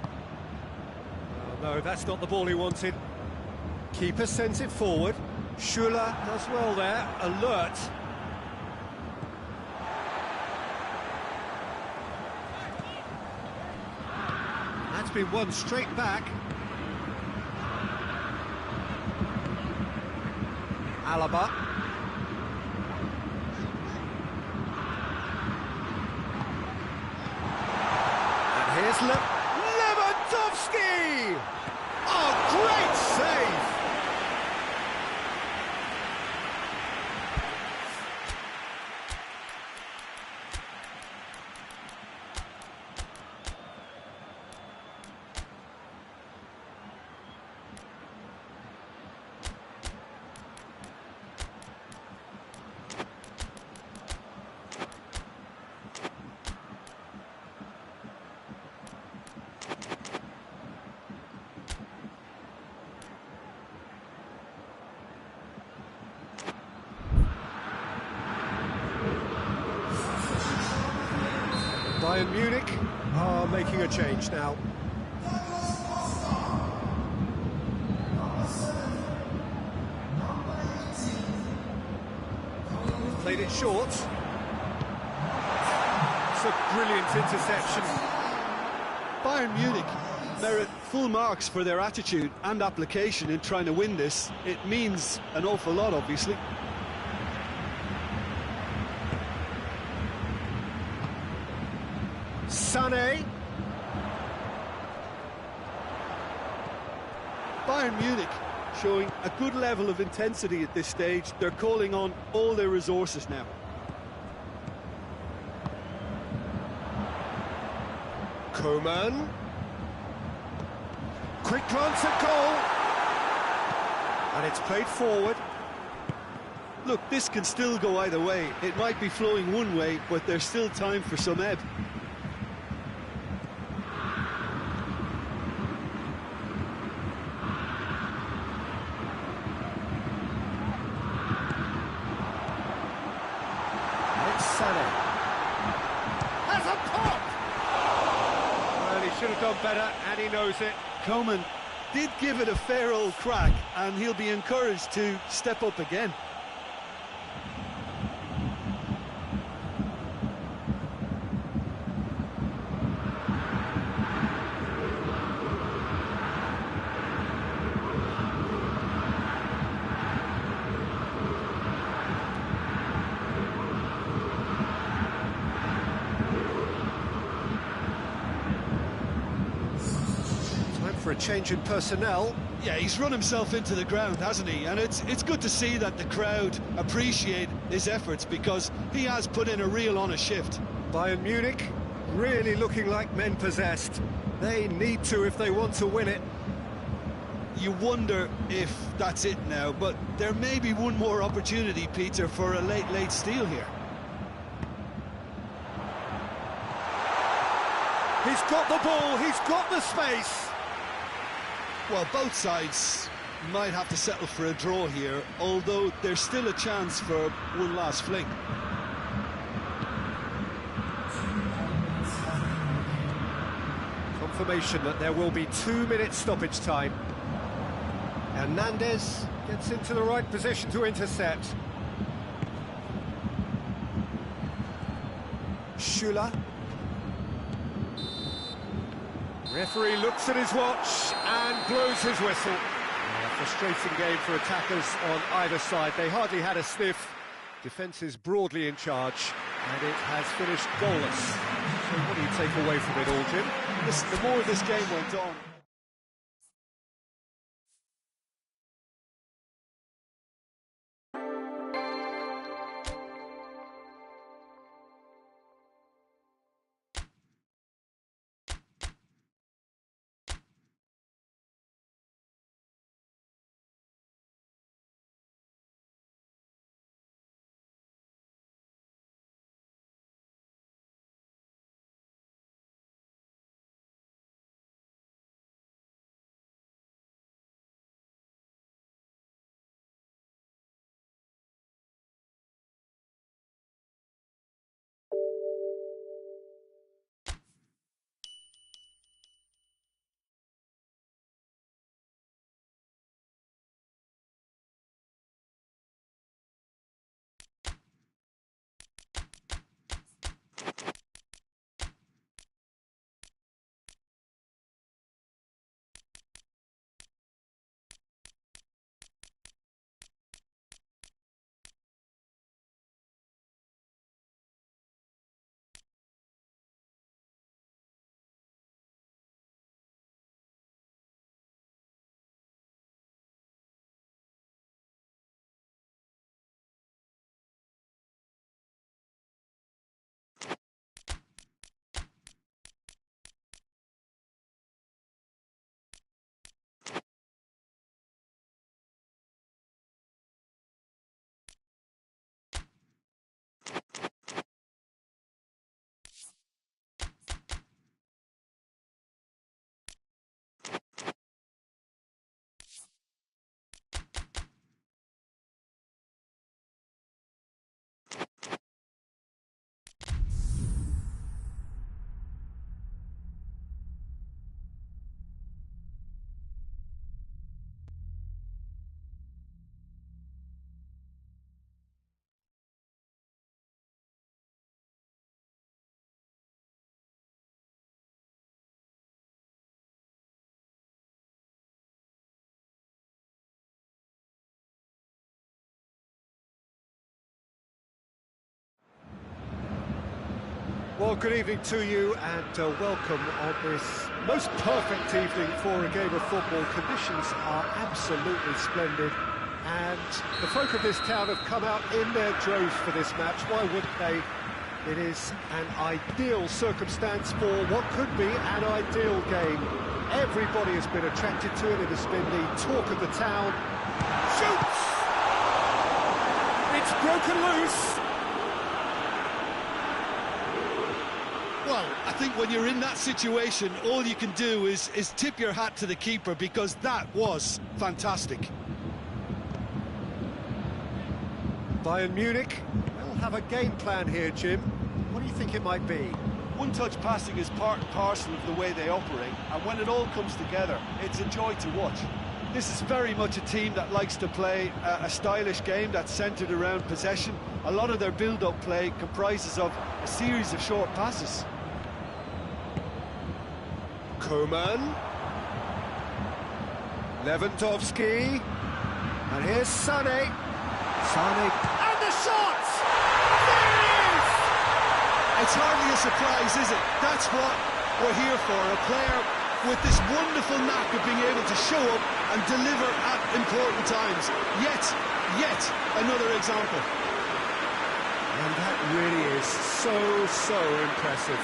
Oh, no, that's not the ball he wanted. Keeper sends it forward. Schuller does well there, alert. That's been won straight back. Alaba. And here's Lewandowski! Oh, great save! Bayern Munich are making a change now. Played it short. It's a brilliant interception.
Bayern Munich merit full marks for their attitude and application in trying to win this. It means an awful lot, obviously.
Sané.
Bayern Munich showing a good level of intensity at this stage. They're calling on all their resources now.
Coman. Quick glance at goal. And it's played forward.
Look, this can still go either way. It might be flowing one way, but there's still time for some ebb.
Sané. Has a pop! Well, he should have done better, and he knows it.
Coman did give it a fair old crack, and he'll be encouraged to step up again.
For a change in personnel.
Yeah, he's run himself into the ground, hasn't he? And it's good to see that the crowd appreciate his efforts, because he has put in a real honest shift.
Bayern Munich really looking like men possessed. They need to if they want to win it.
You wonder if that's it now, but there may be one more opportunity, Peter, for a late steal here.
He's got the ball, he's got the space.
Well, both sides might have to settle for a draw here, although there's still a chance for one last fling.
Confirmation that there will be 2-minute stoppage time. Hernandez gets into the right position to intercept. Schüller. Referee looks at his watch and blows his whistle. A frustrating game for attackers on either side. They hardly had a sniff. Defence is broadly in charge, and it has finished goalless. So what do you take away from it all, Jim?
Listen, the more this game went on,
Well, good evening to you and welcome on this most perfect evening for a game of football. Conditions are absolutely splendid and the folk of this town have come out in their droves for this match. Why wouldn't they? It is an ideal circumstance for what could be an ideal game. Everybody has been attracted to it. It has been the talk of the town. Shoots! It's broken loose.
Well, I think when you're in that situation, all you can do is tip your hat to the keeper, because that was fantastic.
Bayern Munich, they'll have a game plan here, Jim. What do you think it might be?
One-touch passing is part and parcel of the way they operate, and when it all comes together, it's a joy to watch. This is very much a team that likes to play a stylish game that's centred around possession. A lot of their build-up play comprises of a series of short passes.
Koeman. Lewandowski. And here's Sané. Sané. And the shot! There it is!
It's hardly a surprise, is it? That's what we're here for. A player with this wonderful knack of being able to show up and deliver at important times. Yet another example.
And that really is so impressive.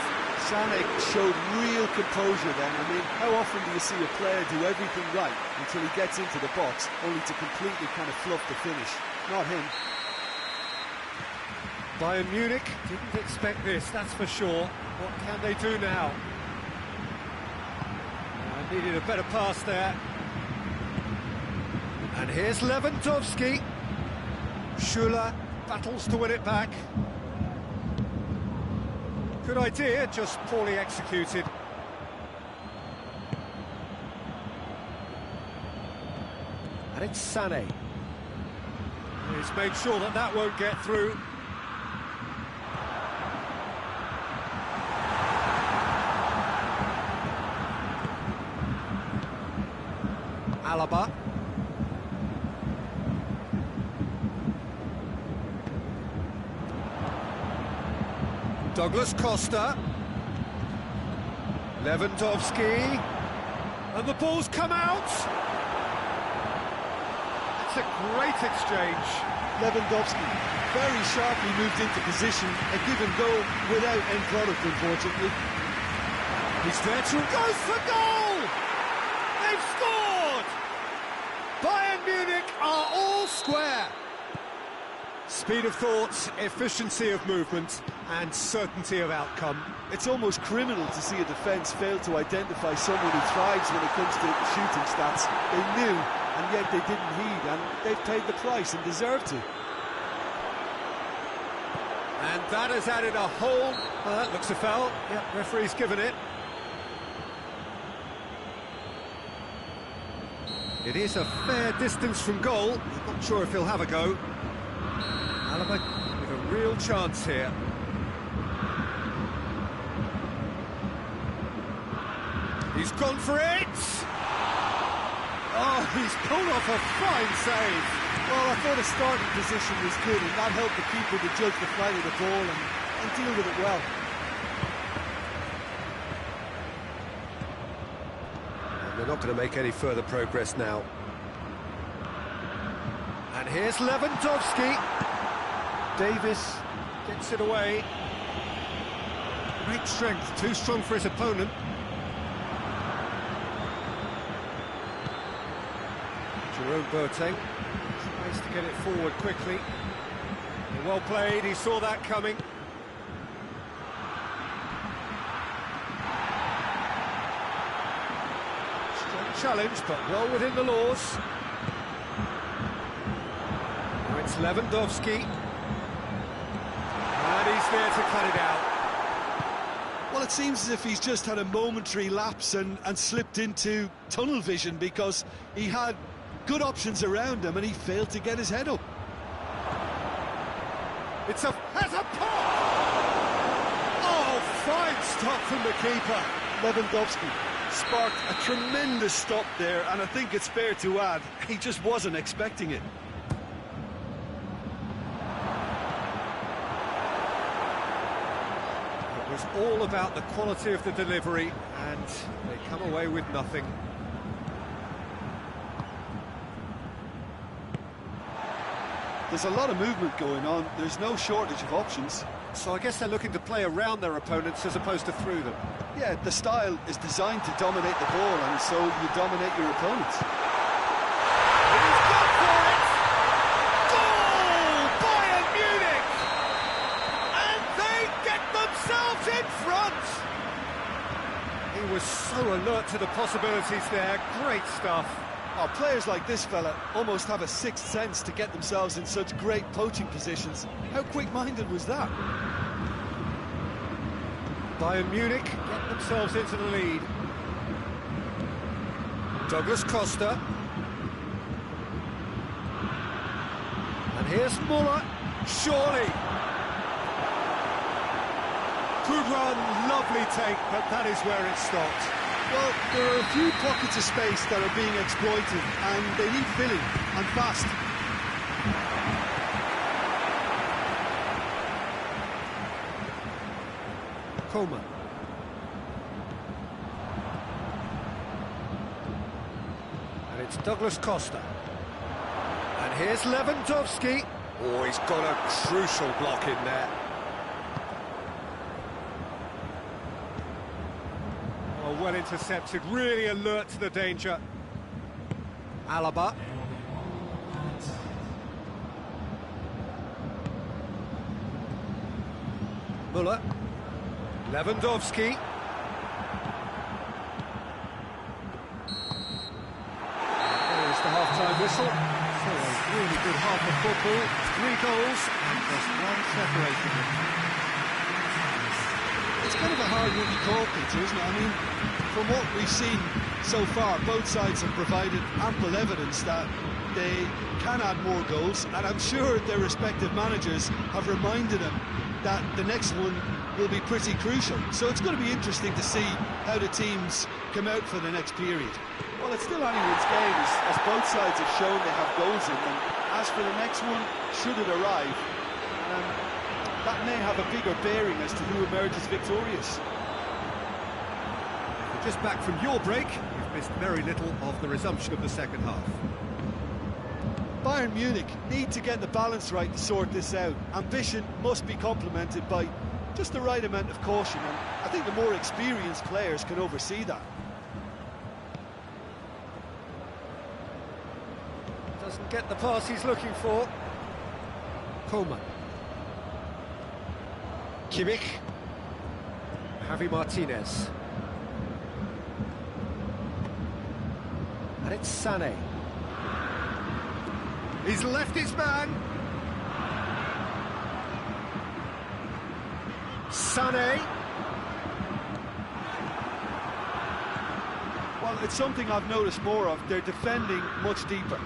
Sané showed real composure then. I mean, how often do you see a player do everything right until he gets into the box, only to completely kind of fluff the finish? Not him.
Bayern Munich didn't expect this, that's for sure. What can they do now? Needed a better pass there. And here's Lewandowski. Schüller battles to win it back. Good idea, just poorly executed. And it's Sané. He's made sure that that won't get through. Alaba. Douglas Costa. Lewandowski. And the ball's come out. It's a great exchange.
Lewandowski very sharply moved into position. A give and go without end product, unfortunately.
He's there to goes for goal! They've scored! Bayern Munich are all square. Speed of thought, efficiency of movement and certainty of outcome.
It's almost criminal to see a defence fail to identify someone who thrives when it comes to shooting stats. They knew, and yet they didn't heed, and they've paid the price and deserve to.
And that has added a whole... that looks a foul. Yep, referee's given it. It is a fair distance from goal. I'm not sure if he'll have a go. Alaba with a real chance here. He's gone for it! Oh, he's pulled off a fine save.
Well, I thought his starting position was good, and that helped the keeper to judge the flight of the ball and deal with it well.
They're not going to make any further progress now. And here's Lewandowski. Davis gets it away. Great strength, too strong for his opponent. Jerome Boateng tries to get it forward quickly. Well played, he saw that coming. Challenge, but well within the laws. Now it's Lewandowski. And he's there to cut it out.
Well, it seems as if he's just had a momentary lapse and slipped into tunnel vision, because he had good options around him and he failed to get his head up.
Has a pop! Oh, fine stop from the keeper.
Lewandowski sparked a tremendous stop there, and I think it's fair to add, he just wasn't expecting it.
It was all about the quality of the delivery, and they come away with nothing.
There's a lot of movement going on. There's no shortage of options.
So I guess they're looking to play around their opponents as opposed to through them.
Yeah, the style is designed to dominate the ball, and so you dominate your opponents.
He's gone for it! Goal! Bayern Munich! And they get themselves in front! He was so alert to the possibilities there. Great stuff.
Oh, players like this fella almost have a sixth sense to get themselves in such great poaching positions. How quick-minded was that?
Bayern Munich get themselves into the lead. Douglas Costa. And here's Muller. Surely. Good run, lovely take, but that is where it stopped.
Well, there are a few pockets of space that are being exploited, and they need filling, and fast.
Coleman. And it's Douglas Costa. And here's Lewandowski. Oh, he's got a crucial block in there. Oh, well intercepted, really alert to the danger. Alaba. Muller. Lewandowski. There's the half-time whistle. So a really good half of football. 3 goals and just one separating them.
It's kind of a hard one to call, Peter, isn't it? I mean, from what we've seen so far, both sides have provided ample evidence that they can add more goals, and I'm sure their respective managers have reminded them that the next one will be pretty crucial. So it's going to be interesting to see how the teams come out for the next period. Well, it's still anyone's game, as both sides have shown they have goals in them. As for the next one, should it arrive, that may have a bigger bearing as to who emerges victorious.
If you're just back from your break, you've missed very little of the resumption of the second half.
Bayern Munich need to get the balance right to sort this out. Ambition must be complemented by just the right amount of caution, and I think the more experienced players can oversee that.
Doesn't get the pass he's looking for. Coleman. Kimmich. Javi Martinez. And it's Sané. He's left his man. Sané.
Well, it's something I've noticed more of. They're defending much deeper.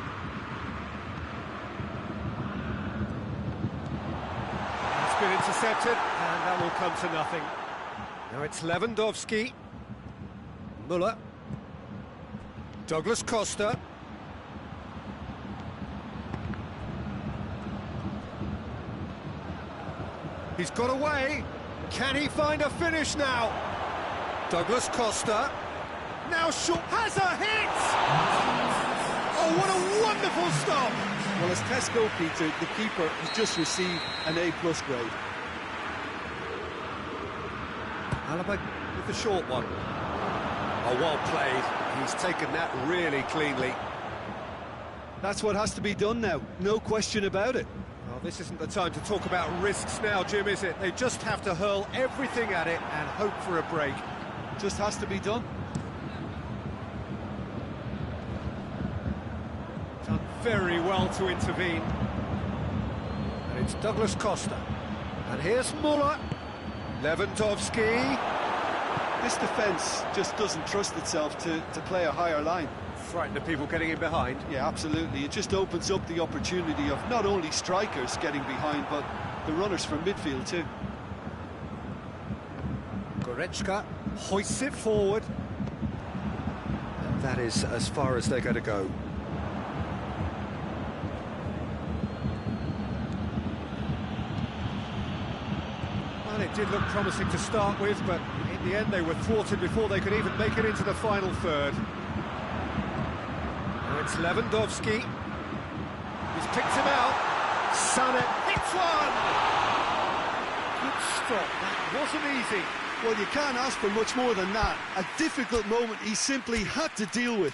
It's been intercepted, and that will come to nothing. Now it's Lewandowski. Muller. Douglas Costa. He's got away. Can he find a finish now? Douglas Costa. Now shot. Has a hit! Oh, what a wonderful stop!
Well, as Tesco, Peter, the keeper has just received an A+ grade.
Alaba with the short one. Oh, well played. He's taken that really cleanly.
That's what has to be done now, no question about it.
Well, this isn't the time to talk about risks now, Jim, is it? They just have to hurl everything at it and hope for a break.
Just has to be done.
Done very well to intervene. And it's Douglas Costa. And here's Muller. Lewandowski.
This defence just doesn't trust itself to play a higher line.
Frightened of people getting in behind.
Yeah, absolutely. It just opens up the opportunity of not only strikers getting behind, but the runners from midfield too.
Goretzka hoists it forward. And that is as far as they're going to go. And it it did look promising to start with, but in the end they were thwarted before they could even make it into the final third. Now it's Lewandowski. He's picked him out. Sané hits one! Good stop, that wasn't easy.
Well, you can't ask for much more than that. A difficult moment he simply had to deal with.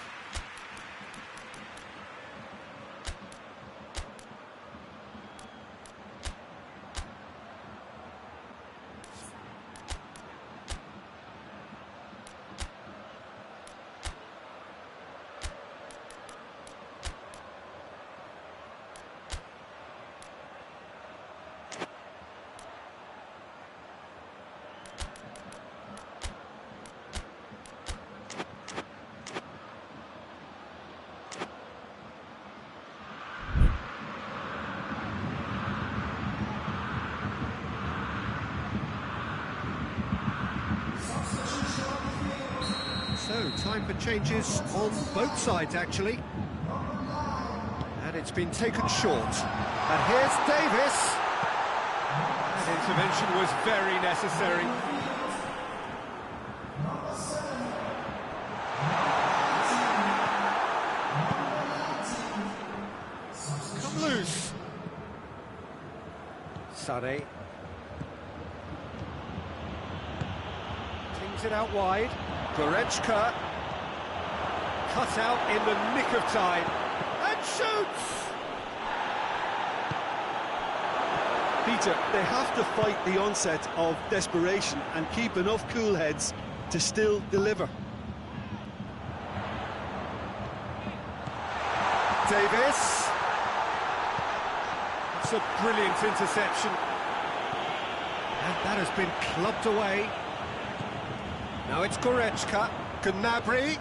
So, time for changes on both sides, actually. And it's been taken short. And here's Davis. That intervention was very necessary. Come loose. Sané. Tings it out wide. Goretzka, cut out in the nick of time, and shoots!
Peter, they have to fight the onset of desperation and keep enough cool heads to still deliver.
Davis. It's a brilliant interception. And that has been clubbed away. Now it's Goretzka, Gnabry.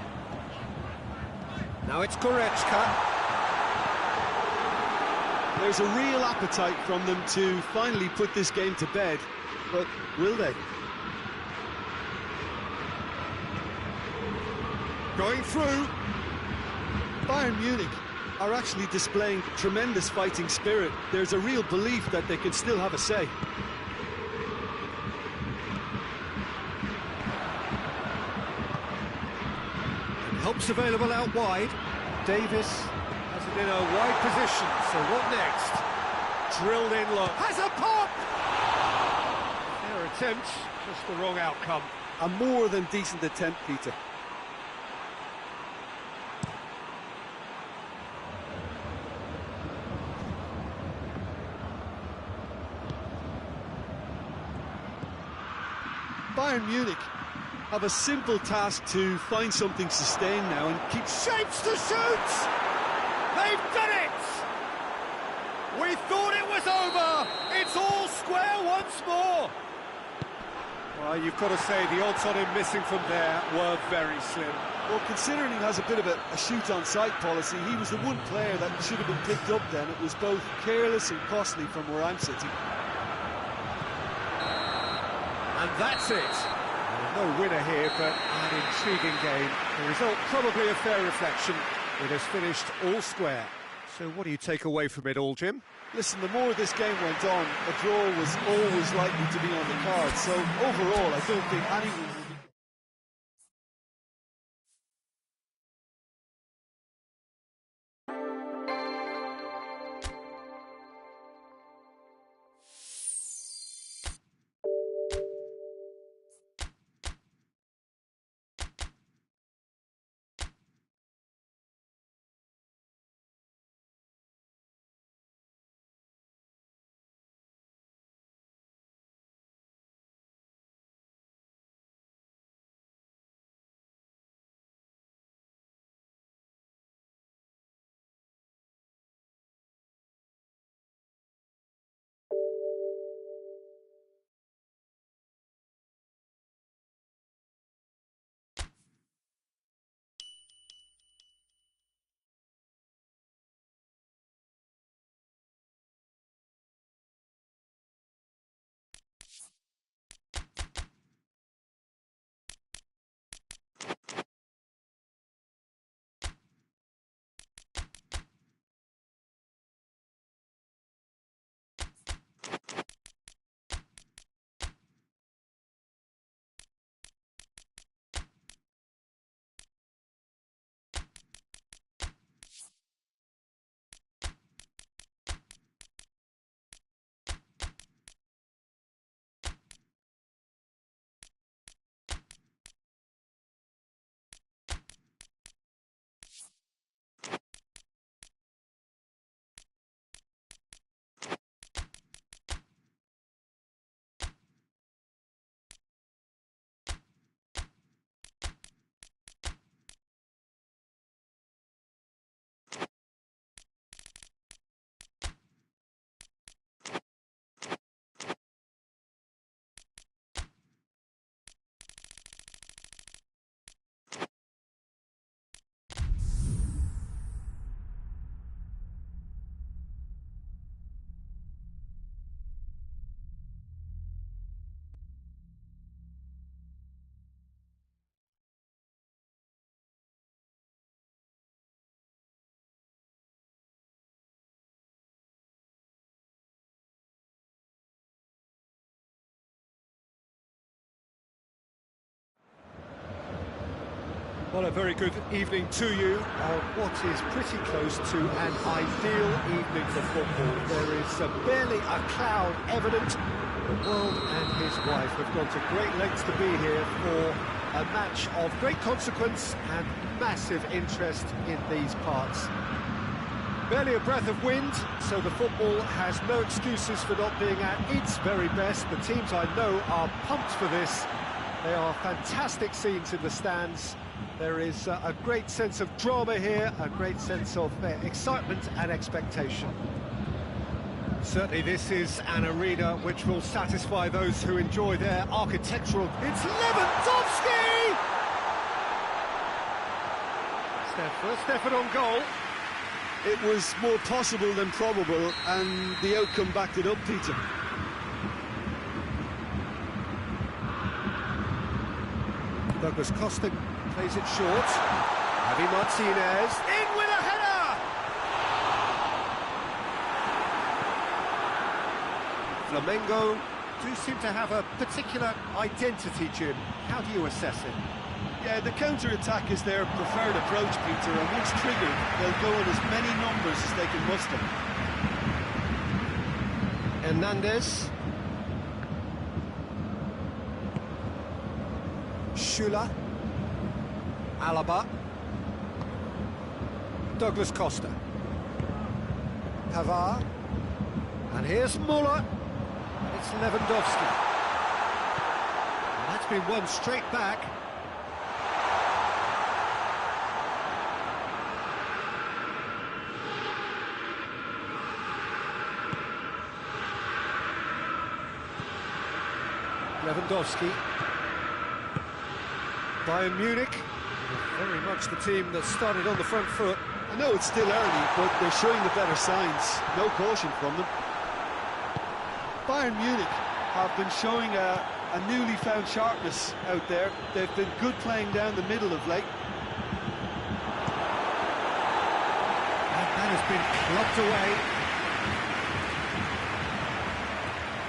Now it's Goretzka.
There's a real appetite from them to finally put this game to bed, but will they?
Going through.
Bayern Munich are actually displaying tremendous fighting spirit. There's a real belief that they can still have a say.
Help's available out wide. Davis has it in a wide position, so what next? Drilled in low. Has a pop! Their attempt, just the wrong outcome.
A more than decent attempt, Peter. Bayern Munich have a simple task to find something sustained now and keep...
Shapes to shoot! They've done it! We thought it was over! It's all square once more! Well, you've got to say the odds on him missing from there were very slim.
Well, considering he has a bit of a shoot-on-sight policy, he was the one player that should have been picked up then. It was both careless and costly from where I'm sitting.
And that's it. No winner here, but an intriguing game. The result probably a fair reflection. It has finished all square. So what do you take away from it all, Jim?
Listen, the more this game went on, a draw was always likely to be on the cards. So overall, I don't think anyone
Well, a very good evening to you on what is pretty close to an ideal evening for football. There is barely a cloud evident. The world and his wife have gone to great lengths to be here for a match of great consequence and massive interest in these parts. Barely a breath of wind, so the football has no excuses for not being at its very best. The teams I know are pumped for this. They are fantastic scenes in the stands. There is a great sense of drama here, a great sense of excitement and expectation. Certainly this is an arena which will satisfy those who enjoy their architectural... It's Lewandowski! It's their first effort on goal.
It was more possible than probable, and the outcome backed it up, Peter.
Douglas Costa plays it short. Javi Martinez in with a header! Flamengo do seem to have a particular identity, Jim. How do you assess it?
Yeah, the counter-attack is their preferred approach, Peter, and once triggered, they'll go in as many numbers as they can muster.
Hernandez. Schüller. Alaba. Douglas Costa. Pavard. And here's Muller. It's Lewandowski. And that's been won straight back. Lewandowski. Bayern Munich, very much the team that started on the front foot.
I know it's still early, but they're showing the better signs. No caution from them.
Bayern Munich have been showing a newly found sharpness out there. They've been good playing down the middle of late.
And that has been clubbed away.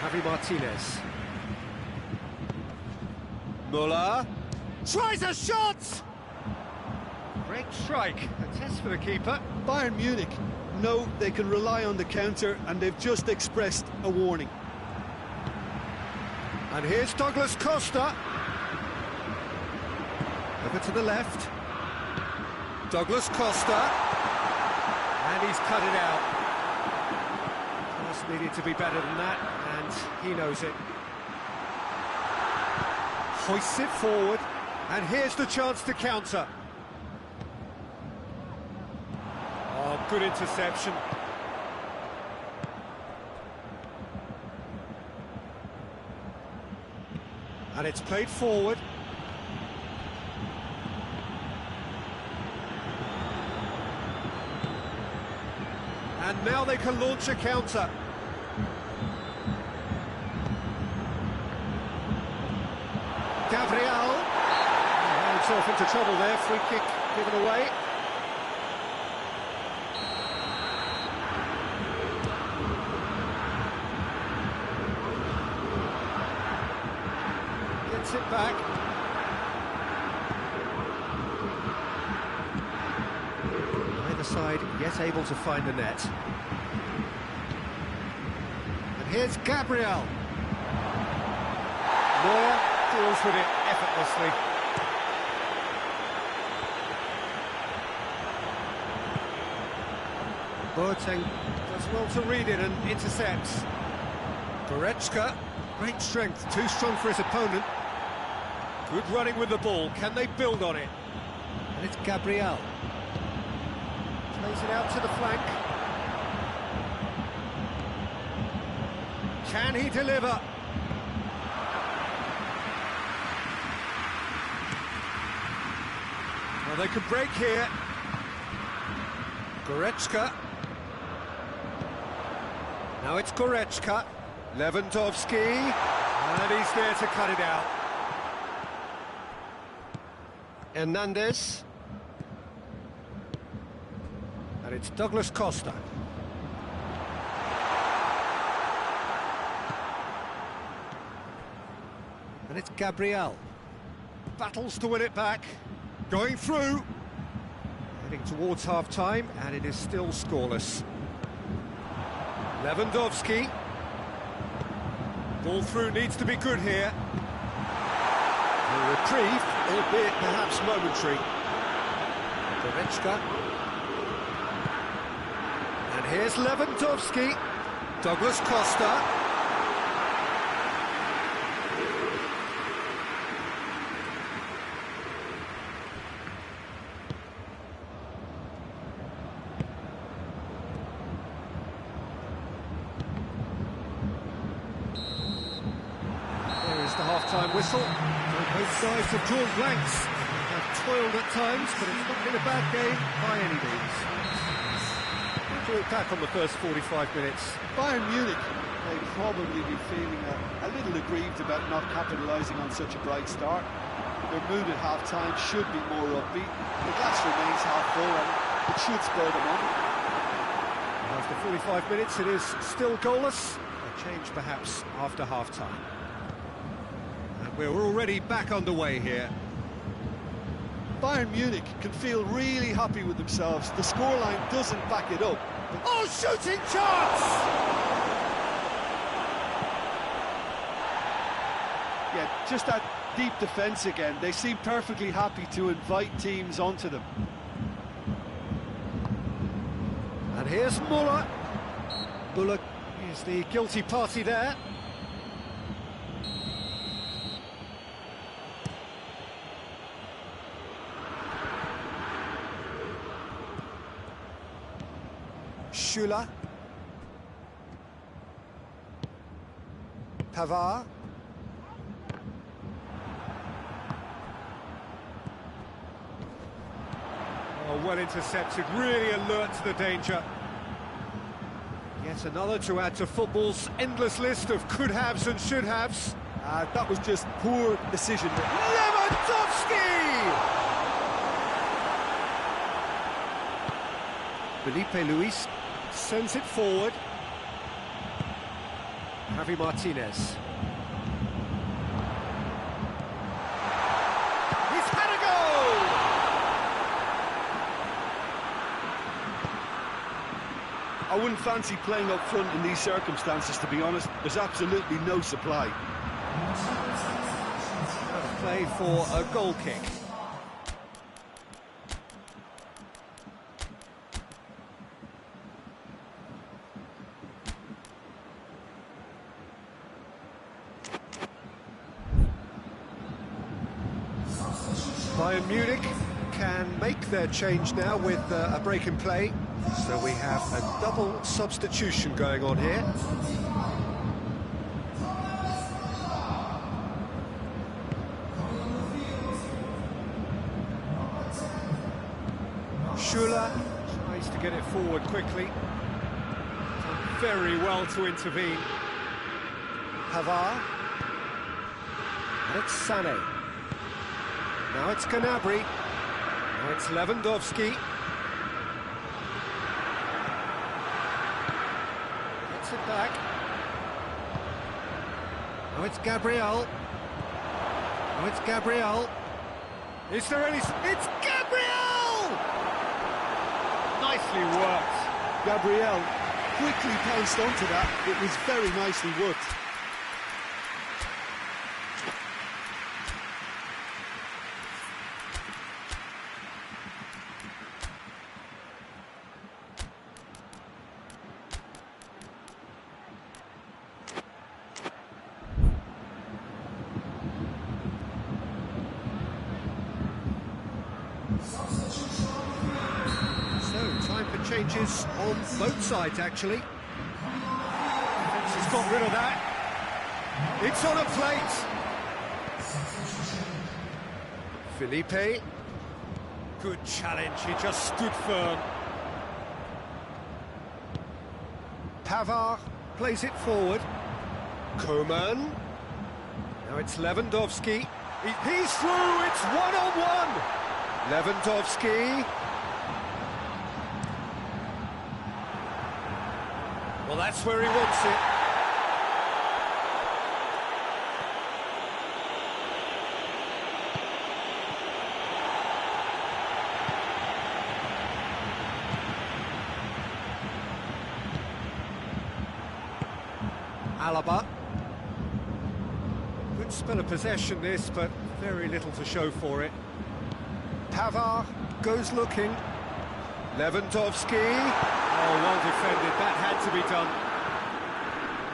Javi Martinez. Muller tries a shot! Great strike, a test for the keeper.
Bayern Munich know they can rely on the counter, and they've just expressed a warning.
And here's Douglas Costa. Over to the left. Douglas Costa. And he's cut it out. Just needed to be better than that, and he knows it. Hoists it forward, and here's the chance to counter. Oh, good interception. And it's played forward. And now they can launch a counter. Gabriel ran himself into trouble there, free kick given away. Gets it back. Either side yet able to find the net. And here's Gabriel. Neuer deals with it effortlessly. Boateng does well to read it and intercepts. Goretzka, great strength, too strong for his opponent. Good running with the ball, can they build on it? And it's Gabriel. Plays it out to the flank. Can he deliver? Well, they could break here. Goretzka. Now it's Goretzka. Lewandowski. And he's there to cut it out. Hernandez. And it's Douglas Costa. And it's Gabriel. Battles to win it back. Going through. Heading towards half-time, and it is still scoreless. Lewandowski. Ball through needs to be good here. A reprieve, albeit perhaps momentary. Goretzka. And here's Lewandowski. Douglas Costa. The half-time whistle. Both sides have drawn blanks. They have toiled at times, but it's not been a bad game by any means. To look back on the first 45 minutes.
Bayern Munich may probably be feeling a little aggrieved about not capitalising on such a bright start. Their mood at half-time should be more upbeat. The glass remains half full and it should spur them on.
After 45 minutes, it is still goalless. A change perhaps after half-time. We're already back underway here.
Bayern Munich can feel really happy with themselves. The scoreline doesn't back it up.
Oh, shooting chance!
Yeah, just that deep defence again. They seem perfectly happy to invite teams onto them.
And here's Muller. Muller is the guilty party there. Schüller. Pavard. Oh, well intercepted, really alert to the danger. Yet another to add to football's endless list of could-haves and should-haves.
That was just poor decision.
Lewandowski! Felipe Luis sends it forward. Javi Martinez. He's had a goal!
I wouldn't fancy playing up front in these circumstances, to be honest. There's absolutely no supply.
Play for a goal kick. Bayern Munich can make their change now with a break in play. So we have a double substitution going on here. Schüller tries to get it forward quickly. Done very well to intervene. Pavard. And it's Sané. Now it's Gnabry. Now it's Lewandowski. Gets it back. Now it's Gabriel. Now it's Gabriel. Is there any... It's Gabriel! Nicely worked.
Gabriel quickly pounced onto that. It was very nicely worked.
Changes on both sides, actually. Defence has got rid of that. It's on a plate. Felipe. Good challenge, he just stood firm. Pavard plays it forward. Coman. Now it's Lewandowski. He's through, it's one-on-one. Lewandowski. Well, that's where he wants it. Alaba. Good spell of possession this, but very little to show for it. Pavard goes looking. Lewandowski. Oh, well defended. That had to be done.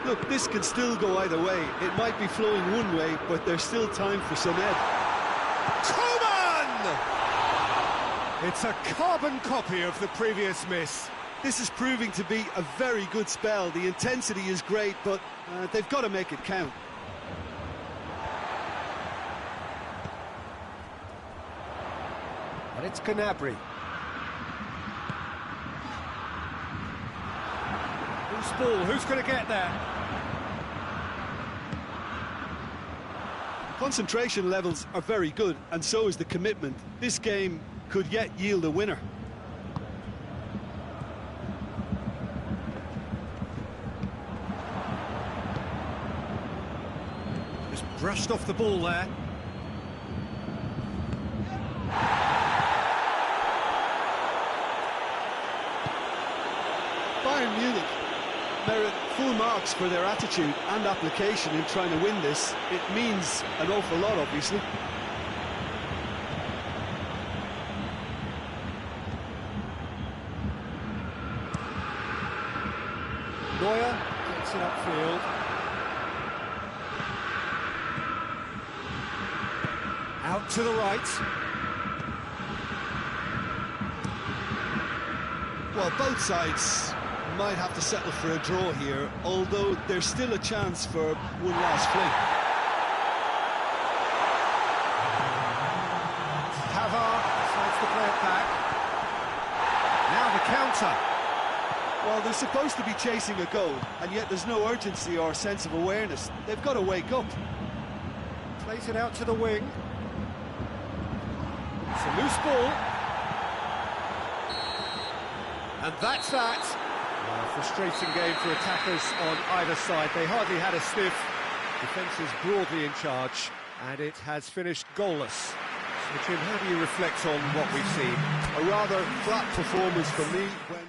Look, this can still go either way. It might be flowing one way, but there's still time for some ebb.
Coman! It's a carbon copy of the previous miss.
This is proving to be a very good spell. The intensity is great, but they've got to make it count.
And it's Gnabry. Loose ball, who's going to get there?
Concentration levels are very good, and so is the commitment. This game could yet yield a winner.
Just brushed off the ball there.
Bayern Munich merit full marks for their attitude and application in trying to win this. It means an awful lot, obviously.
Neuer gets it upfield. Out to the right.
Well, both sides might have to settle for a draw here, although there's still a chance for one last fling.
Pavard decides to play it back. Now the counter.
Well, they're supposed to be chasing a goal, and yet there's no urgency or sense of awareness. They've got to wake up.
Plays it out to the wing. It's a loose ball. And that's that. Frustrating game for attackers on either side. They hardly had a sniff. Defence is broadly in charge, and it has finished goalless. So, Jim, how do you reflect on what we've seen?
A rather flat performance for me when...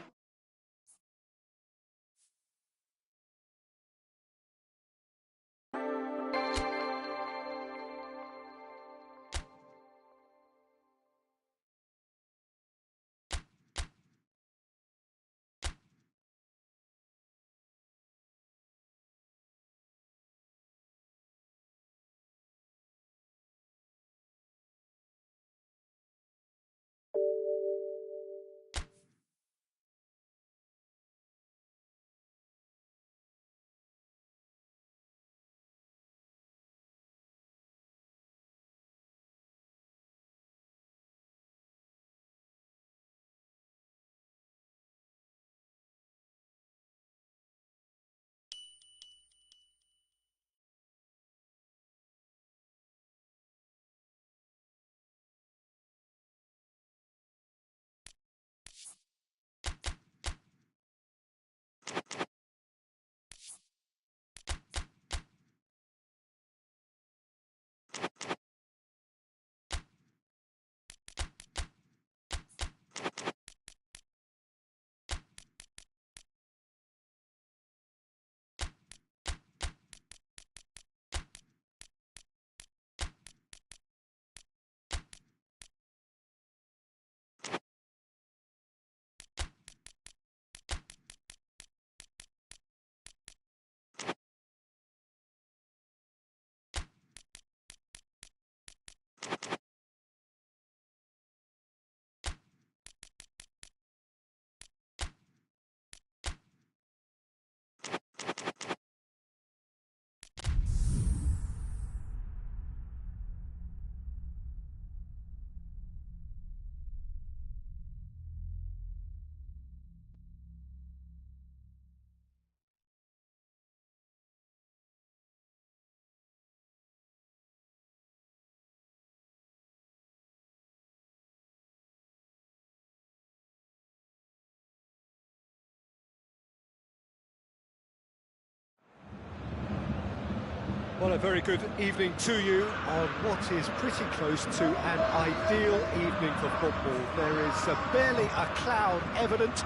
Well, a very good evening to you on what is pretty close to an ideal evening for football. There is barely a cloud evident.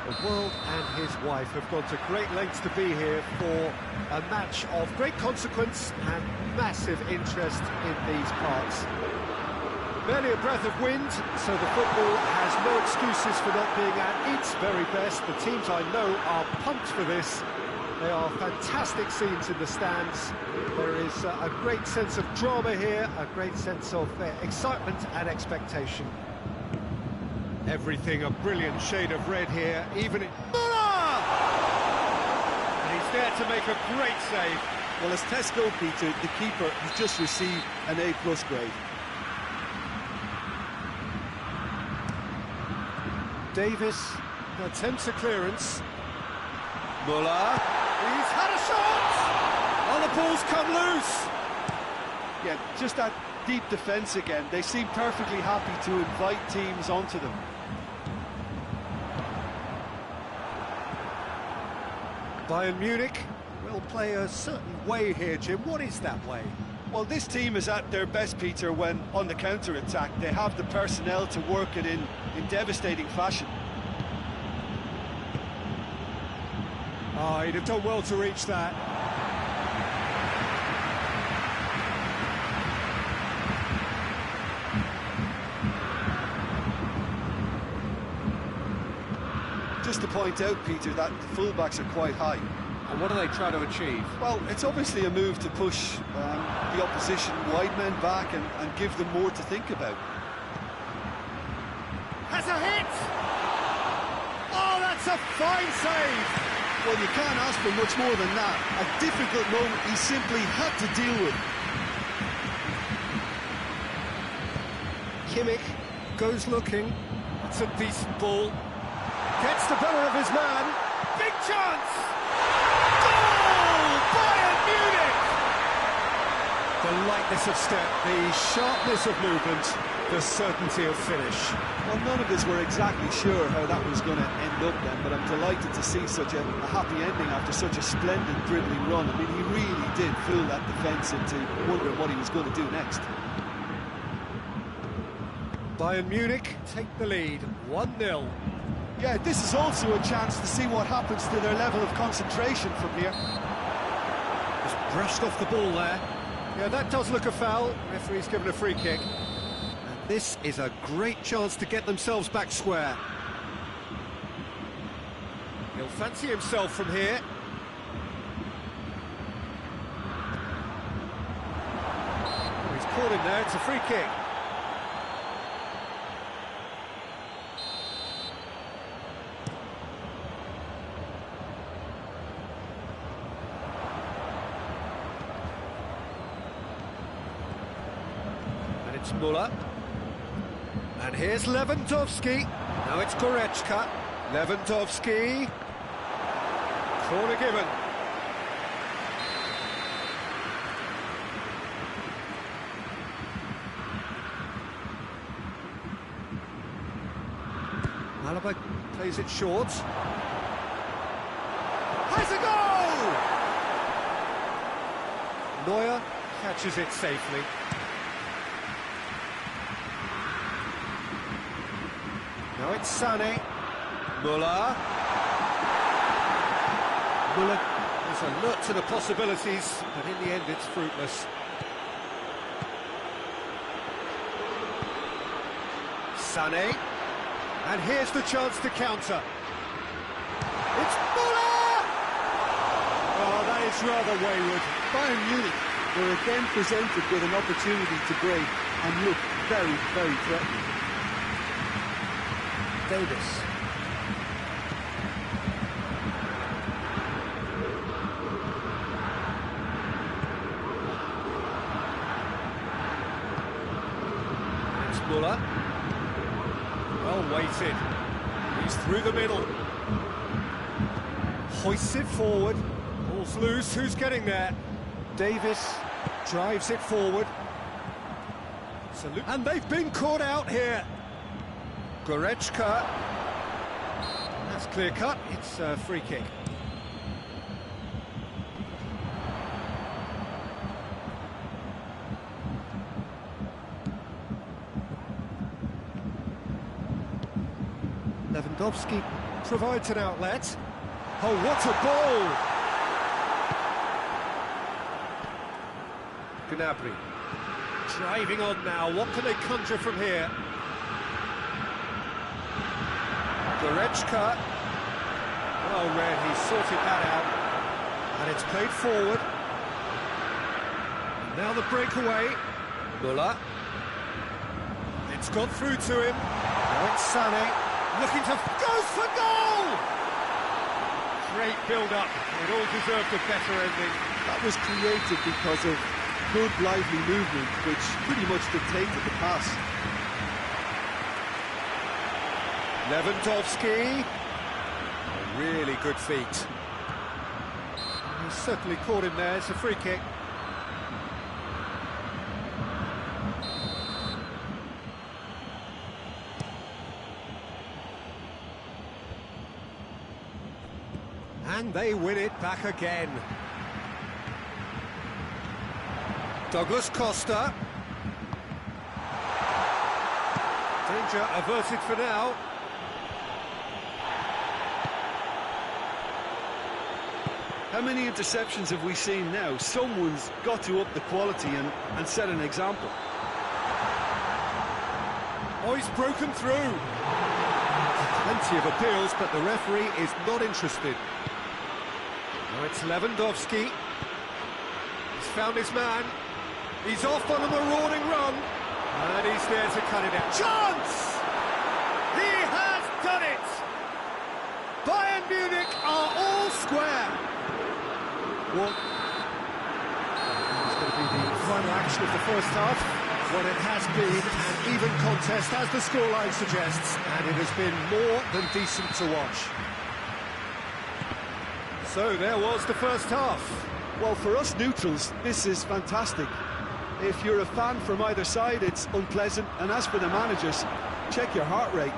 The world and his wife have gone to great lengths to be here for a match of great consequence and massive interest in these parts. Barely a breath of wind, so the football has no excuses for not being at its very best. The teams I know are pumped for this. They are fantastic scenes in the stands. There is a great sense of drama here, a great sense of excitement and expectation. Everything a brilliant shade of red here, even in... Muller! And he's there to make a great save.
Well, as tests go, Peter, the keeper has just received an A+ grade.
Davis attempts a clearance. Muller, he's had a shot! Oh, the ball's come loose!
Yeah, just that deep defence again. They seem perfectly happy to invite teams onto them.
Bayern Munich will play a certain way here, Jim. What is that way?
Well, this team is at their best, Peter, when on the counter-attack. They have the personnel to work it in devastating fashion.
Oh, he'd have done well to reach that.
Just to point out, Peter, that the fullbacks are quite high.
And what are they trying to achieve?
Well, it's obviously a move to push the opposition wide men back and give them more to think about.
Has a hit! Oh, that's a fine save!
Well, you can't ask for much more than that. A difficult moment he simply had to deal with.
Kimmich goes looking. It's a decent ball. Gets the better of his man. Big chance! Goal! Bayern Munich! The lightness of step, the sharpness of movement, the certainty of finish.
Well, none of us were exactly sure how that was going to end up then, but I'm delighted to see such a happy ending after such a splendid dribbling run. I mean, he really did fool that defence into wondering what he was going to do next.
Bayern Munich take the lead, 1-0.
Yeah, this is also a chance to see what happens to their level of concentration from here.
Just brushed off the ball there. Yeah, that does look a foul. Referee's given a free kick. And this is a great chance to get themselves back square. He'll fancy himself from here. Oh, he's caught him there, it's a free kick. It's Muller. And here's Lewandowski. Now it's Goretzka. Lewandowski. Corner given. Alaba plays it short. Has a goal! Neuer catches it safely. Now it's Sané. Muller. Muller is alert to the possibilities, but in the end it's fruitless. Sané. And here's the chance to counter. It's Muller! Oh, that is rather wayward.
Bayern Munich were again presented with an opportunity to break and look very, very threatening.
Davis. It's Muller. Well weighted. He's through the middle. Hoists it forward. Ball's loose. Who's getting there? Davis drives it forward. And they've been caught out here. Goretzka. That's clear cut. It's a free kick. Lewandowski provides an outlet. Oh, what a ball! Gnabry. Driving on now, what can they conjure from here? Goretzka. Well read, he sorted that out. And it's played forward. Now the breakaway. Müller. It's got through to him. Now it's Sané, looking to go for goal! Great build-up. It all deserved a better ending.
That was created because of good, lively movement, which pretty much dictated the pass.
Lewandowski. A really good feat. He certainly caught him there. It's a free kick. And they win it back again. Douglas Costa. Danger averted for now.
How many interceptions have we seen now? Someone's got to up the quality and set an example.
Oh, he's broken through. Plenty of appeals, but the referee is not interested. Now it's Lewandowski. He's found his man. He's off on a marauding run. And he's there to cut it out. Chance! He has done it! Bayern Munich are all square. What? It's going to be the final action of the first half. Well, it has been an even contest, as the scoreline suggests, and it has been more than decent to watch. So there was the first half.
Well, for us neutrals, this is fantastic. If you're a fan from either side, it's unpleasant, and as for the managers, check your heart rate.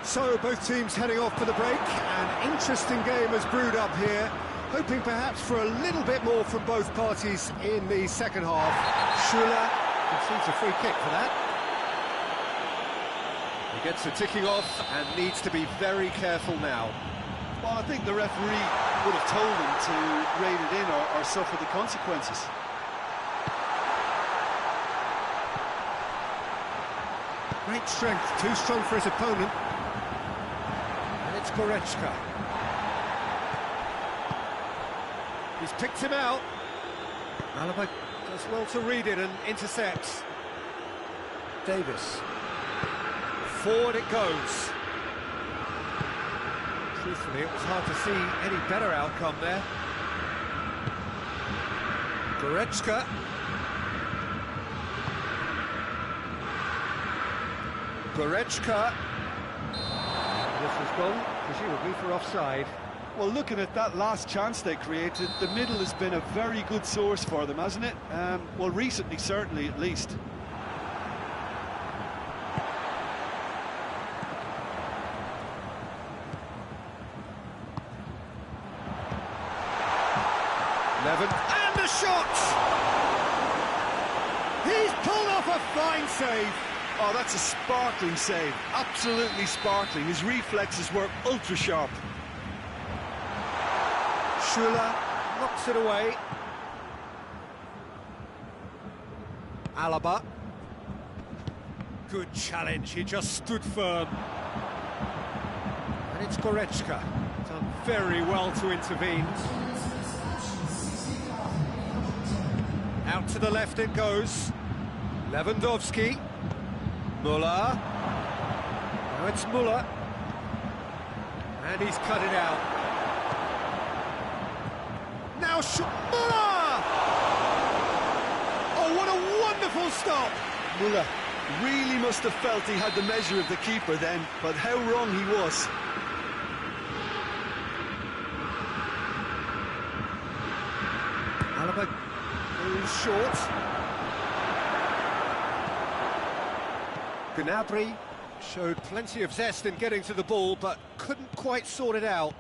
So both teams heading off for the break. An interesting game has brewed up here, hoping perhaps for a little bit more from both parties in the second half. Schüller concedes a free kick for that. He gets the ticking off and needs to be very careful now.
Well, I think the referee would have told him to rein it in or suffer the consequences.
Great strength, too strong for his opponent. And it's Goretzka. He's picked him out. Alaba does well to read it and intercepts. Davis. Forward it goes. Truthfully, it was hard to see any better outcome there. Goretzka. Goretzka. This has gone, presumably for offside.
Well, looking at that last chance they created, the middle has been a very good source for them, hasn't it? Well, recently, certainly, at least.
And the shot! He's pulled off a fine save.
Oh, that's a sparkling save. Absolutely sparkling. His reflexes were ultra-sharp.
Schüller knocks it away. Alaba. Good challenge, he just stood firm. And it's Goretzka. Done very well to intervene. Out to the left it goes. Lewandowski. Müller. Now it's Müller. And he's cut it out. Now Müller! Oh, what a wonderful stop!
Müller really must have felt he had the measure of the keeper then, but how wrong he was.
Alaba goes short. Gnabry showed plenty of zest in getting to the ball, but couldn't quite sort it out.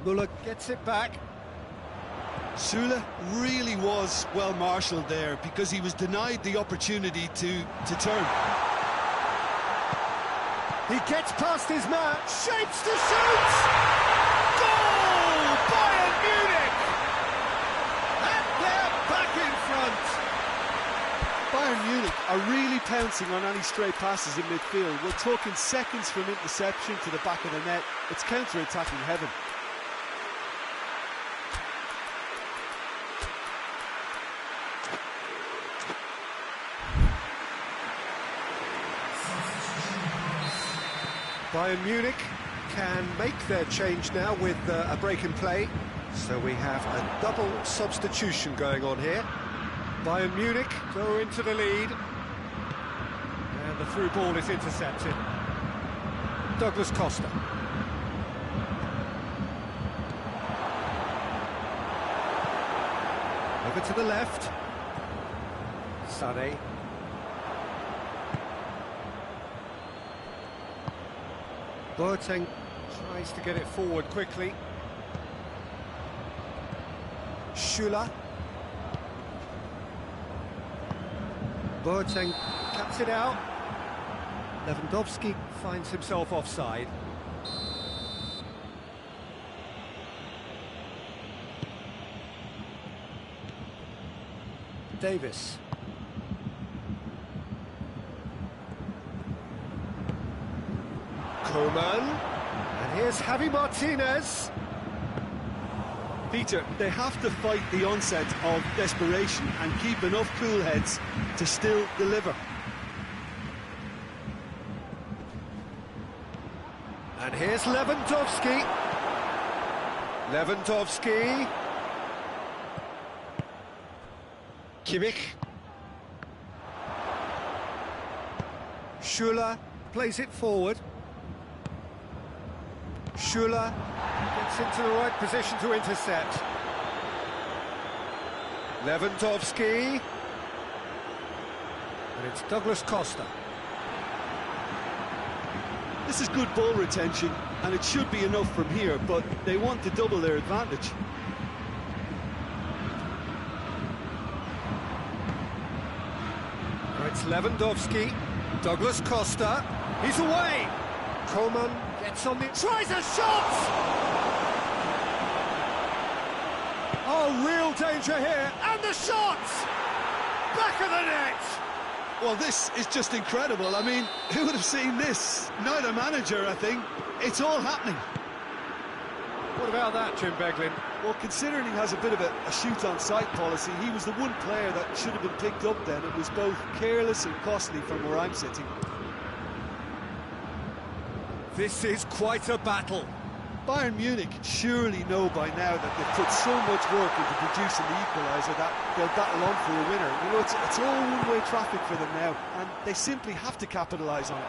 Müller gets it back.
Süle really was well marshalled there because he was denied the opportunity to turn.
He gets past his man, shapes to shoot! Goal! Bayern Munich! And they're back in front!
Bayern Munich are really pouncing on any stray passes in midfield. We're talking seconds from interception to the back of the net. It's counter-attacking heaven.
Bayern Munich can make their change now with a break in play. So we have a double substitution going on here. Bayern Munich go into the lead. And the through ball is intercepted. Douglas Costa. Over to the left. Sané. Boateng tries to get it forward quickly. Schüller. Boateng cuts it out. Lewandowski finds himself offside. Davis. Coman. And here's Javi Martinez.
Peter, they have to fight the onset of desperation and keep enough cool heads to still deliver.
And here's Lewandowski. Lewandowski. Kimmich. Schüller plays it forward. Schüller gets into the right position to intercept. Lewandowski. And it's Douglas Costa.
This is good ball retention, and it should be enough from here, but they want to double their advantage.
Now it's Lewandowski. Douglas Costa. He's away. Coman gets on the... tries a shot! Oh, real danger here. And the shot! Back of the net!
Well, this is just incredible. I mean, who would have seen this? Neither manager, I think. It's all happening.
What about that, Jim Beglin?
Well, considering he has a bit of a shoot-on-sight policy, he was the one player that should have been picked up then. It was both careless and costly from where I'm sitting.
This is quite a battle.
Bayern Munich surely know by now that they've put so much work into producing the equaliser that they'll battle on for a winner. You know, it's all one-way traffic for them now, and they simply have to capitalise on it.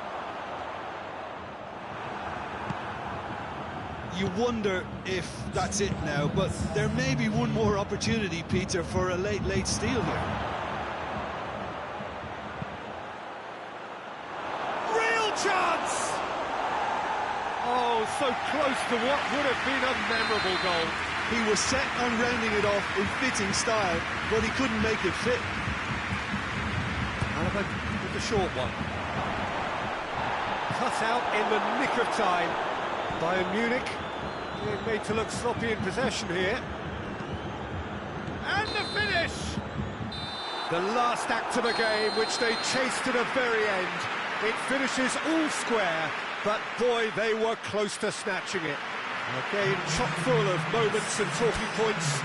You wonder if that's it now, but there may be one more opportunity, Peter, for a late steal here.
Real chance! Oh, so close to what would have been a memorable goal.
He was set on rounding it off in fitting style, but he couldn't make it fit.
Alaba with the short one. Cut out in the nick of time. Bayern Munich being made to look sloppy in possession here. And the finish! The last act of the game, which they chased to the very end. It finishes all square, but boy, they were close to snatching it. A game chock full of moments and talking points.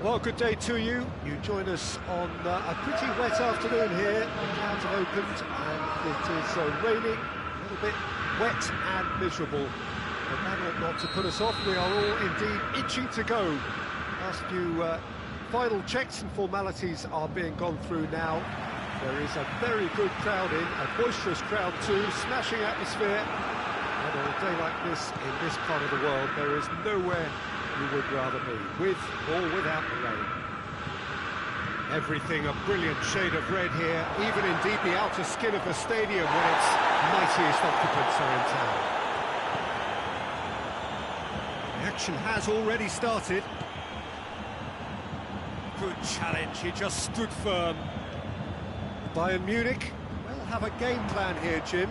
Well, good day to you. You join us on a pretty wet afternoon here. The clouds have opened and it is raining, a little bit wet and miserable. But that ought not to put us off. We are all indeed itching to go. Last few final checks and formalities are being gone through now. There is a very good crowd in, a boisterous crowd too, smashing atmosphere. And on a day like this, in this part of the world, there is nowhere you would rather be, with or without the rain. Everything a brilliant shade of red here, even indeed the outer skin of the stadium when its mightiest occupants are in town. The action has already started. Good challenge, he just stood firm. Bayern Munich will have a game plan here, Jim.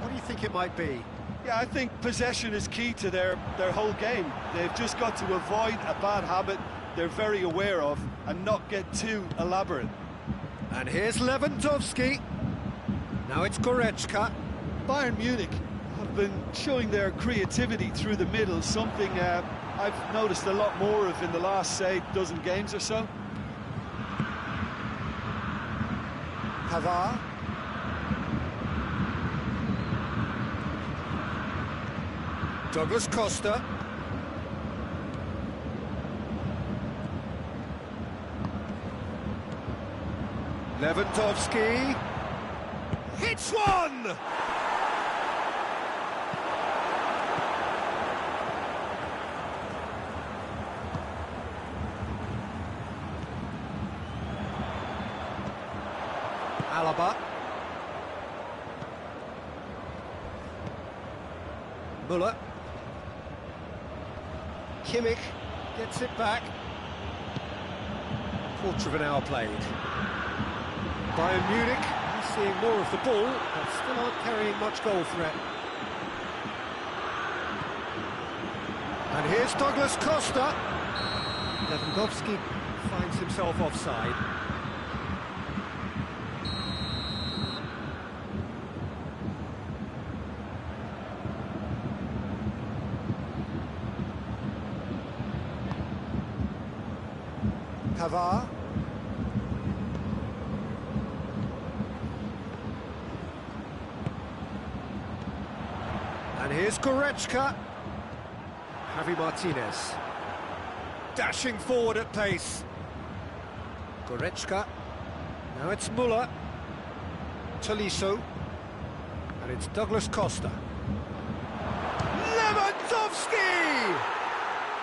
What do you think it might be?
Yeah, I think possession is key to their whole game. They've just got to avoid a bad habit they're very aware of and not get too elaborate.
And here's Lewandowski. Now it's Goretzka.
Bayern Munich have been showing their creativity through the middle, something I've noticed a lot more of in the last, say, dozen games or so.
Pavard. Douglas Costa. Lewandowski. Hits one! Alaba. Müller. Kimmich gets it back. Quarter of an hour played. Bayern Munich are seeing more of the ball, but still aren't carrying much goal threat. And here's Douglas Costa. Lewandowski finds himself offside. Pavard. And here's Goretzka. Javi Martinez. Dashing forward at pace. Goretzka. Now it's Müller. Tolisso. And it's Douglas Costa. Lewandowski!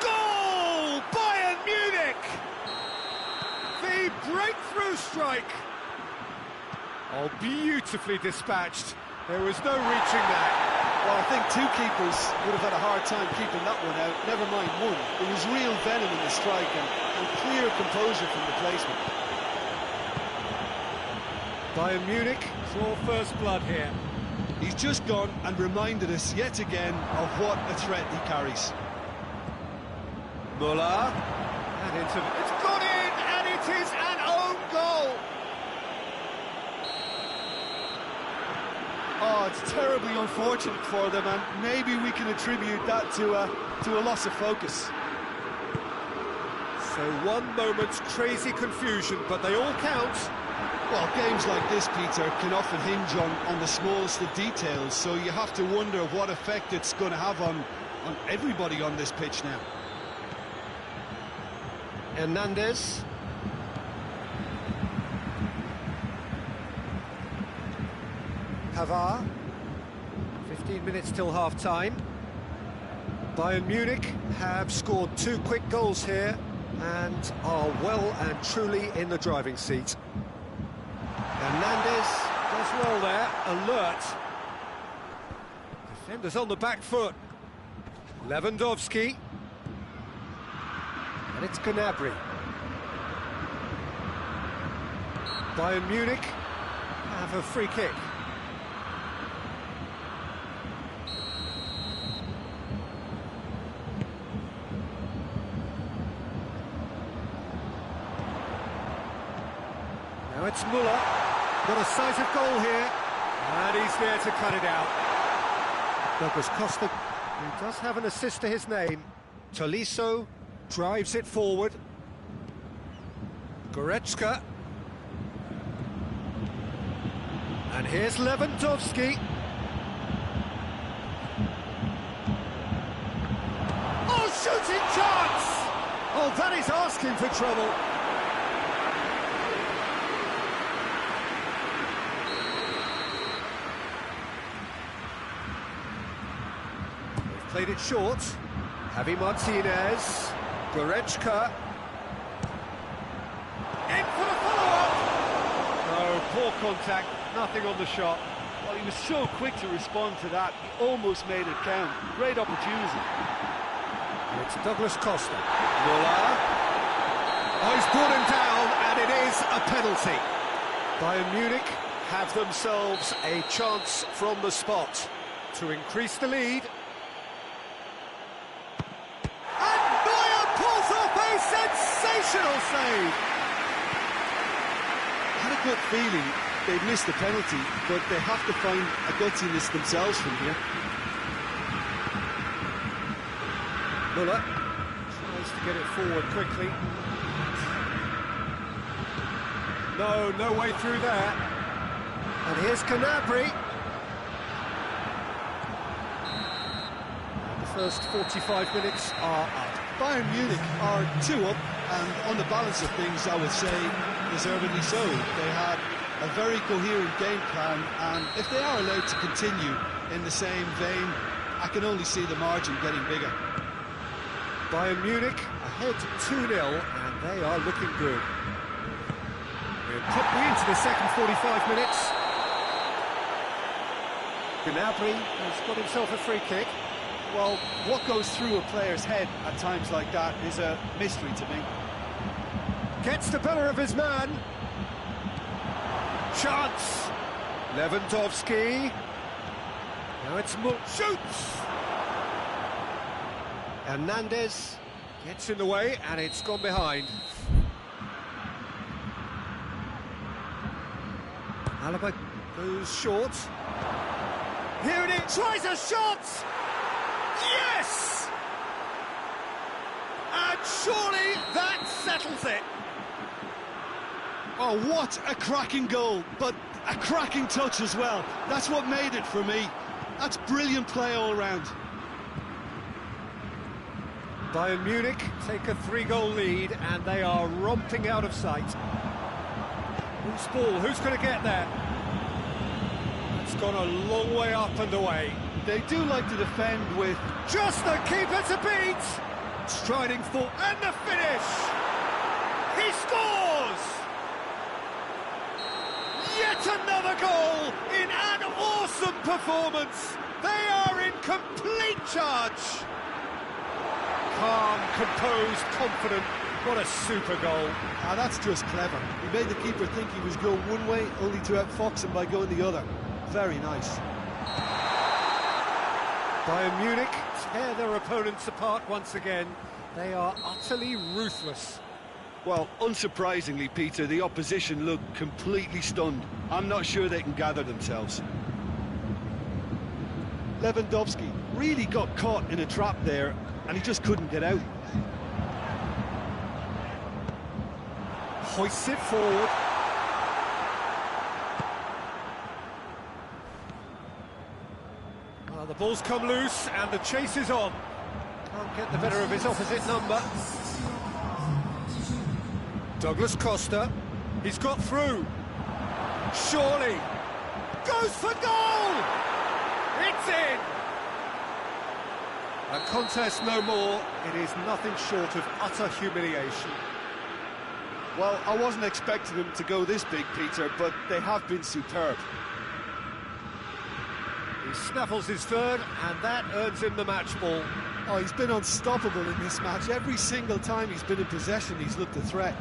Goal! Bayern Munich! The breakthrough strike. Oh, beautifully dispatched. There was no reaching that.
Well, I think two keepers would have had a hard time keeping that one out, never mind one. There was real venom in the strike and clear composure from the placement.
Bayern Munich draw first blood here.
He's just gone and reminded us yet again of what a threat he carries.
Müller. And it's gone in, and it is an own goal.
Oh, it's terribly unfortunate for them, and maybe we can attribute that to a loss of focus.
So one moment's crazy confusion, but they all count.
Well, games like this, Peter, can often hinge on the smallest of details, so you have to wonder what effect it's going to have on everybody on this pitch now.
Hernandez. Pavard. 15 minutes till half-time. Bayern Munich have scored 2 quick goals here and are well and truly in the driving seat. Hernandez does well there, alert. Defenders on the back foot. Lewandowski. And it's Gnabry. Bayern Munich have a free kick. Now it's Müller. Got a decisive goal here. And he's there to cut it out. Douglas Costa, who does have an assist to his name. Tolisso drives it forward. Goretzka. And here's Lewandowski. Oh, shooting chance! Oh, that is asking for trouble. They've played it short. Javi Martinez. Goretzka. In for the follow-up!
No, poor contact, nothing on the shot. Well, he was so quick to respond to that, he almost made it count. Great opportunity.
It's Douglas Costa. Muller. Oh, he's brought him down, and it is a penalty. Bayern Munich have themselves a chance from the spot to increase the lead. And Neuer pulls off a sensational save.
I had a gut feeling they'd missed the penalty, but they have to find a gutsiness themselves from here.
Muller tries to get it forward quickly. No way through there. And here's Canabry. The first 45 minutes are up.
Bayern Munich are 2 up, and on the balance of things, I would say, deservedly so. They had a very coherent game plan, and if they are allowed to continue in the same vein, I can only see the margin getting bigger.
Bayern Munich ahead 2-0, and they are looking good. We're probably into the second 45 minutes. Gnabry has got himself a free kick.
Well, what goes through a player's head at times like that is a mystery to me.
Gets the better of his man. Chance. Lewandowski. Now it's shoots. Hernandez gets in the way, and it's gone behind. Alaba goes short. Here it is. Tries a shot. Yes! And surely that settles it.
Oh, what a cracking goal, but a cracking touch as well. That's what made it for me. That's brilliant play all round.
Bayern Munich take a 3-goal lead, and they are romping out of sight. Loose ball, who's going to get there? It's gone a long way up and away.
They do like to defend with...
Just the keeper to beat! Striding full, and the finish! He scores! Yet another goal in an awesome performance! They are in complete charge! Calm, composed, confident. What a super goal.
Ah, that's just clever. He made the keeper think he was going one way, only to outfox him by going the other. Very nice.
Bayern Munich tear their opponents apart once again. They are utterly ruthless.
Well, unsurprisingly, Peter, the opposition look completely stunned. I'm not sure they can gather themselves. Lewandowski really got caught in a trap there, and he just couldn't get out.
Hoists it forward. The ball's come loose, and the chase is on. Can't get the better of his opposite number. Douglas Costa. He's got through. Surely. Goes for goal! It's in! A contest no more. It is nothing short of utter humiliation.
Well, I wasn't expecting them to go this big, Peter, but they have been superb.
He snaffles his third, and that earns him the match ball.
Oh, he's been unstoppable in this match. Every single time he's been in possession, he's looked a threat.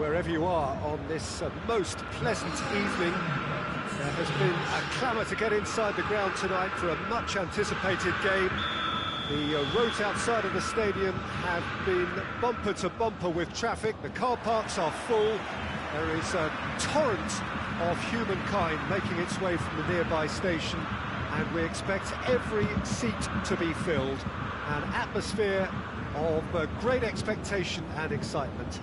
wherever you are on this most pleasant evening. There has been a clamour to get inside the ground tonight for a much-anticipated game. The roads outside of the stadium have been bumper to bumper with traffic. The car parks are full. There is a torrent of humankind making its way from the nearby station, and we expect every seat to be filled. An atmosphere of great expectation and excitement.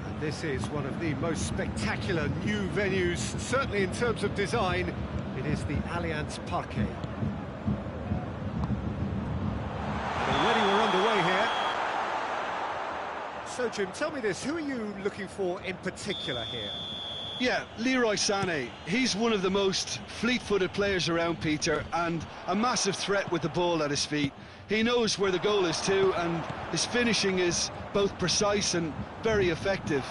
And this is one of the most spectacular new venues, certainly in terms of design. It is the Allianz Parque. And already we're underway here. So, Jim, tell me this, who are you looking for in particular here?
Yeah, Leroy Sané. He's one of the most fleet-footed players around, Peter, and a massive threat with the ball at his feet. He knows where the goal is too, and his finishing is both precise and very effective.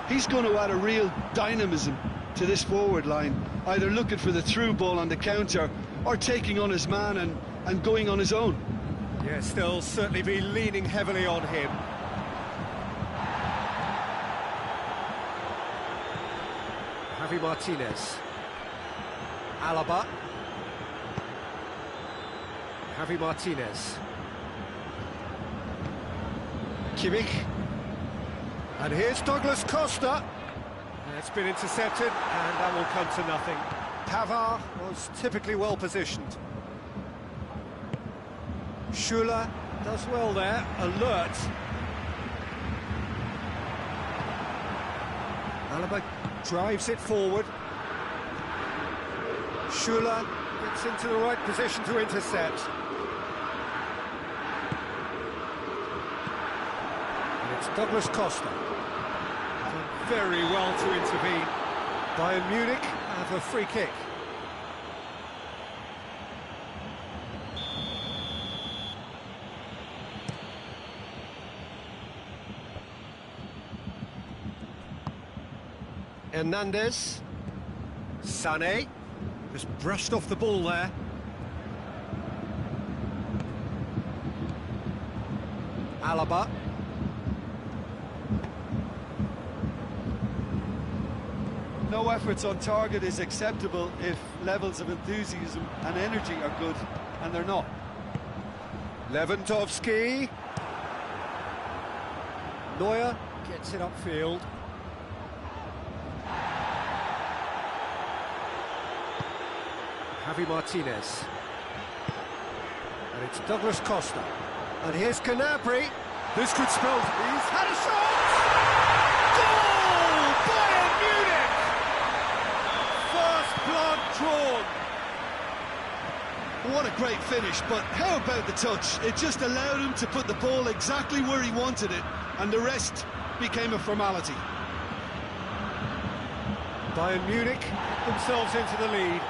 He's going to add a real dynamism to this forward line, either looking for the through ball on the counter or taking on his man and going on his own.
Yes, they'll certainly be leaning heavily on him. Javi Martinez. Alaba. Javi Martinez. Kimmich. And here's Douglas Costa. It's been intercepted, and that will come to nothing. Pavard was typically well positioned. Schuller does well there, alert. Alaba drives it forward. Schuller gets into the right position to intercept. And it's Douglas Costa. Done very well to intervene. Bayern Munich have a free kick. Hernandez. Sané. Just brushed off the ball there. Alaba.
No efforts on target is acceptable if levels of enthusiasm and energy are good, and they're not.
Lewandowski. Neuer gets it upfield. Javi Martinez. And it's Douglas Costa. And here's Gnabry. This could spell... He's had a shot! Goal! Bayern Munich! First blood drawn.
What a great finish, but how about the touch? It just allowed him to put the ball exactly where he wanted it, and the rest became a formality.
Bayern Munich themselves into the lead.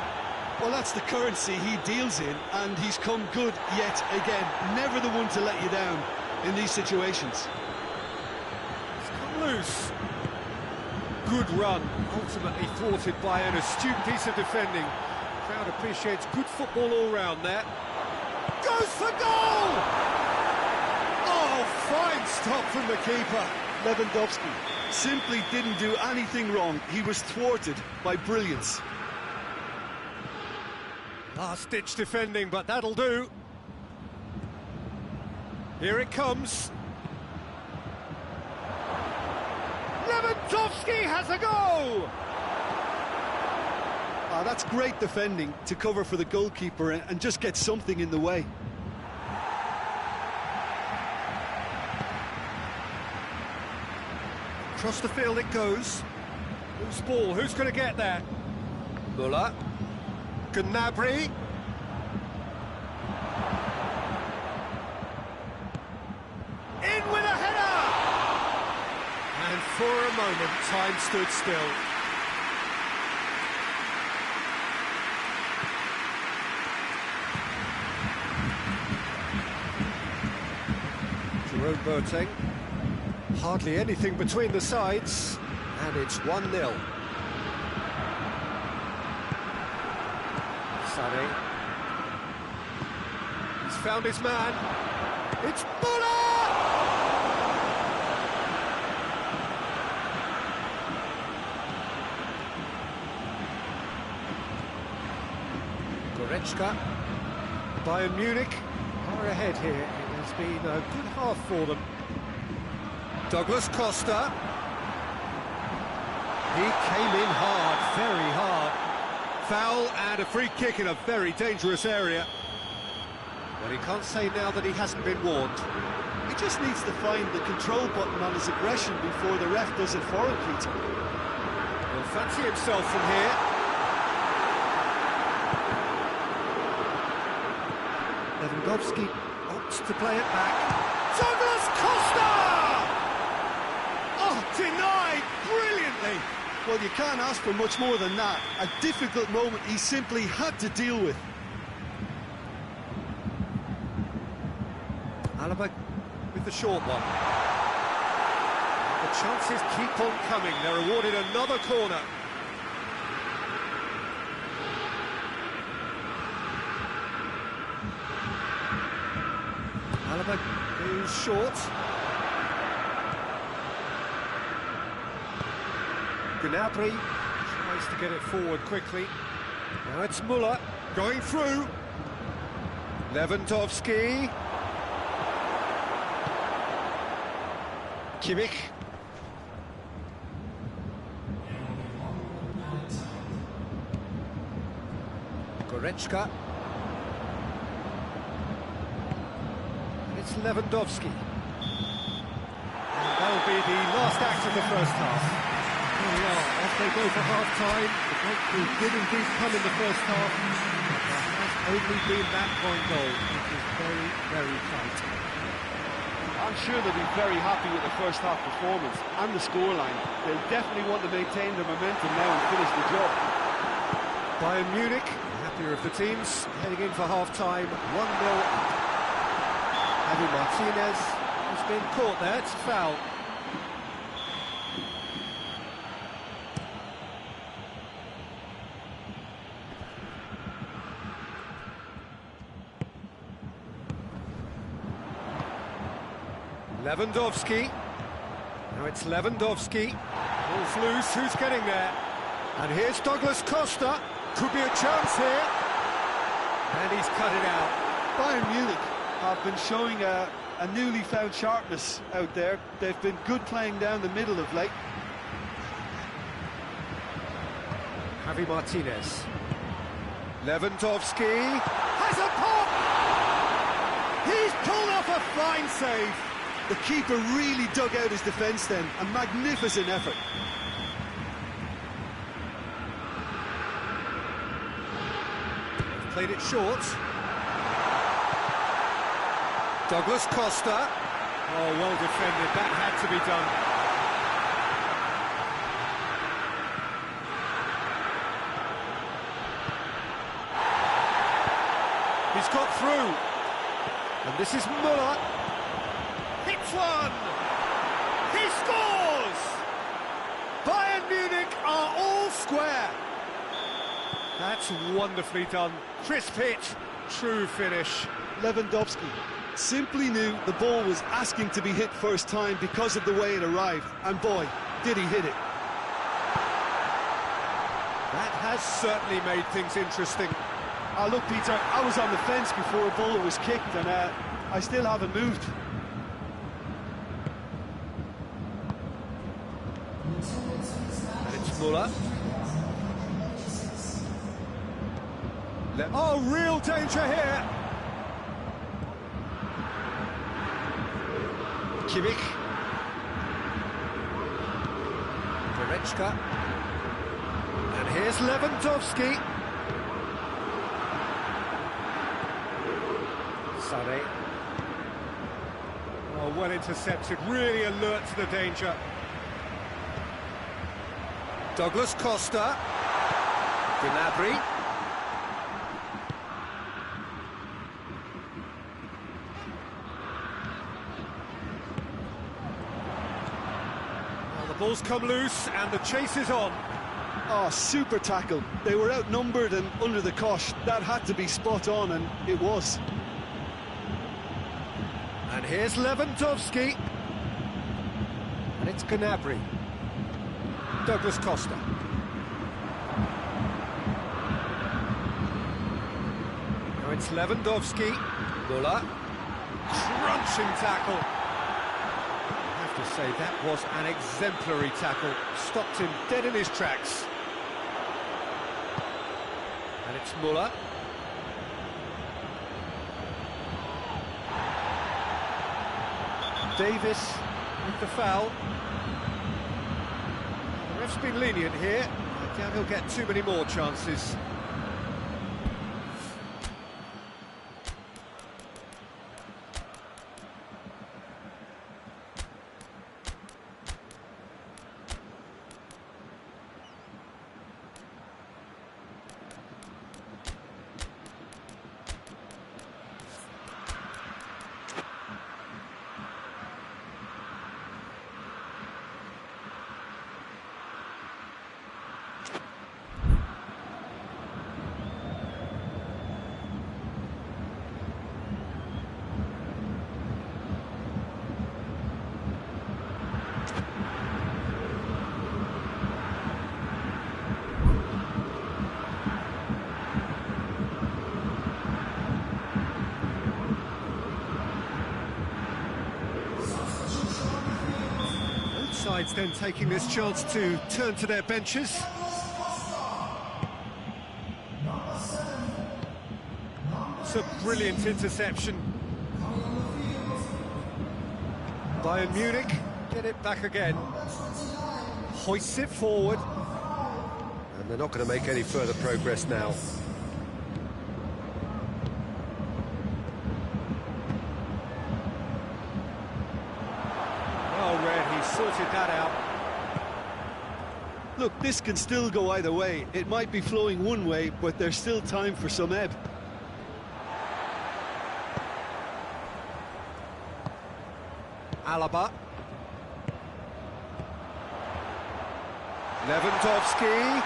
Well, that's the currency he deals in, and he's come good yet again. Never the one to let you down in these situations.
It's come loose. Good run, ultimately thwarted by an astute piece of defending. Crowd appreciates good football all round there. Goes for goal! Oh, fine stop from the keeper.
Lewandowski simply didn't do anything wrong. He was thwarted by brilliance.
Last-ditch defending, but that'll do. Here it comes. Lewandowski has a go!
That's great defending to cover for the goalkeeper and just get something in the way.
Across the field it goes. Loose ball, who's going to get there? Müller. Gnabry. In with a header! And for a moment, time stood still. Jerome Boateng. Hardly anything between the sides, and it's 1-0. Sané. He's found his man. It's Müller! Goretzka. Bayern Munich are ahead here. It has been a good half for them. Douglas Costa. He came in hard, very hard. Foul and a free kick in a very dangerous area. Well, he can't say now that he hasn't been warned.
He just needs to find the control button on his aggression before the ref does it for him, Peter.
He'll fancy himself from here. Lewandowski opts to play it back. Douglas Costa! Oh, denied brilliantly.
Well, you can't ask for much more than that. A difficult moment he simply had to deal with.
Alaba with the short one. The chances keep on coming. They're awarded another corner. Alaba goes short. Gnabry tries to get it forward quickly. Now it's Müller going through. Lewandowski. Kimmich. Goretzka. It's Lewandowski. And that'll be the last act of the first half. Well, off they go for half-time. The breakthrough did indeed come in the first half. There has only been that one goal, which is very, very tight.
I'm sure they'll be very happy with the first half performance and the scoreline. They'll definitely want to maintain the momentum now and finish the job.
Bayern Munich, the happier of the teams, heading in for half-time, 1-0 up. Javi Martinez has been caught there, it's a foul. Lewandowski. Now it's Lewandowski. Ball's loose, who's getting there? And here's Douglas Costa. Could be a chance here. And he's cut it out.
Bayern Munich have been showing a newly found sharpness out there. They've been good playing down the middle of late.
Javi Martinez. Lewandowski has a pop! He's pulled off a fine save.
The keeper really dug out his defence then. A magnificent effort.
Played it short. Douglas Costa. Oh, well defended. That had to be done. He's got through. And this is Müller. Hits one! He scores! Bayern Munich are all square. That's wonderfully done. Crisp hit, true finish.
Lewandowski simply knew the ball was asking to be hit first time because of the way it arrived. And boy, did he hit it.
That has certainly made things interesting.
Look, Peter, I was on the fence before a ball was kicked, and I still haven't moved.
And it's Müller. Oh, real danger here. Kimmich. Goretzka. And here's Lewandowski. Sané. Oh, well intercepted, really alert to the danger. Douglas Costa. Gnabry. Well, the ball's come loose and the chase is on.
Oh, super tackle. They were outnumbered and under the cosh. That had to be spot on, and it was.
And here's Lewandowski. And it's Gnabry. Douglas Costa. it's Lewandowski. Müller. Crunching tackle. I have to say, that was an exemplary tackle. Stopped him dead in his tracks. And it's Müller. Davis with the foul. The ref's been lenient here. I doubt he'll get too many more chances. Sides then taking this chance to turn to their benches. It's a brilliant interception. Bayern Munich get it back again. Hoists it forward. And they're not going to make any further progress now. Sorted that out.
Look, this can still go either way. It might be flowing one way, but there's still time for some ebb.
Alaba. Lewandowski.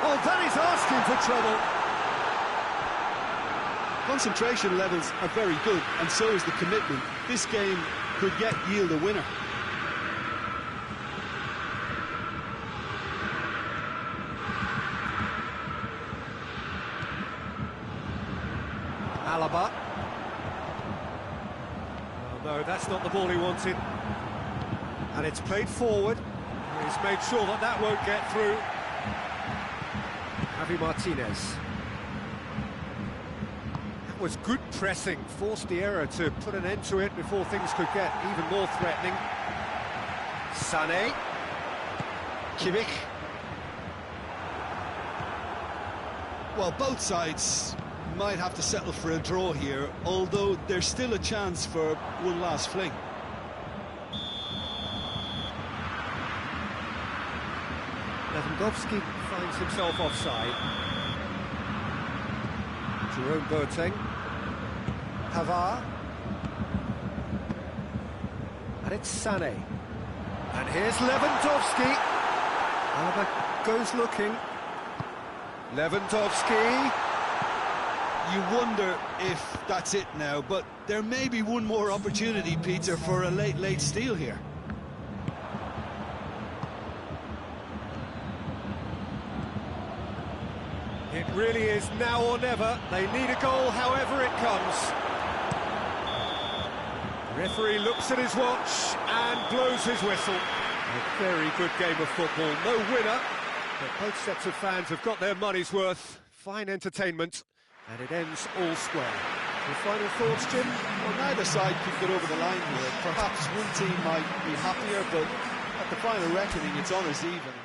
Oh, that is asking for trouble.
Concentration levels are very good, and so is the commitment. This game could yet yield a winner.
Alaba. Oh, no, that's not the ball he wanted. And it's played forward. He's made sure that that won't get through. Javi Martinez. That was good pressing. Forced the error to put an end to it before things could get even more threatening. Sané. Kimmich.
Well, both sides might have to settle for a draw here, although there's still a chance for one last fling.
Lewandowski finds himself offside. Jerome Boateng. Pavard. And it's Sané. And here's Lewandowski. Alaba goes looking. Lewandowski.
You wonder if that's it now, but there may be one more opportunity, Peter, for a late steal here.
It really is now or never. They need a goal however it comes. The referee looks at his watch and blows his whistle. A very good game of football. No winner, but both sets of fans have got their money's worth. Fine entertainment. And it ends all square. Your final thoughts, Jim?
Well, neither side could get over the line here. Perhaps one team might be happier, but at the final reckoning, it's honours even.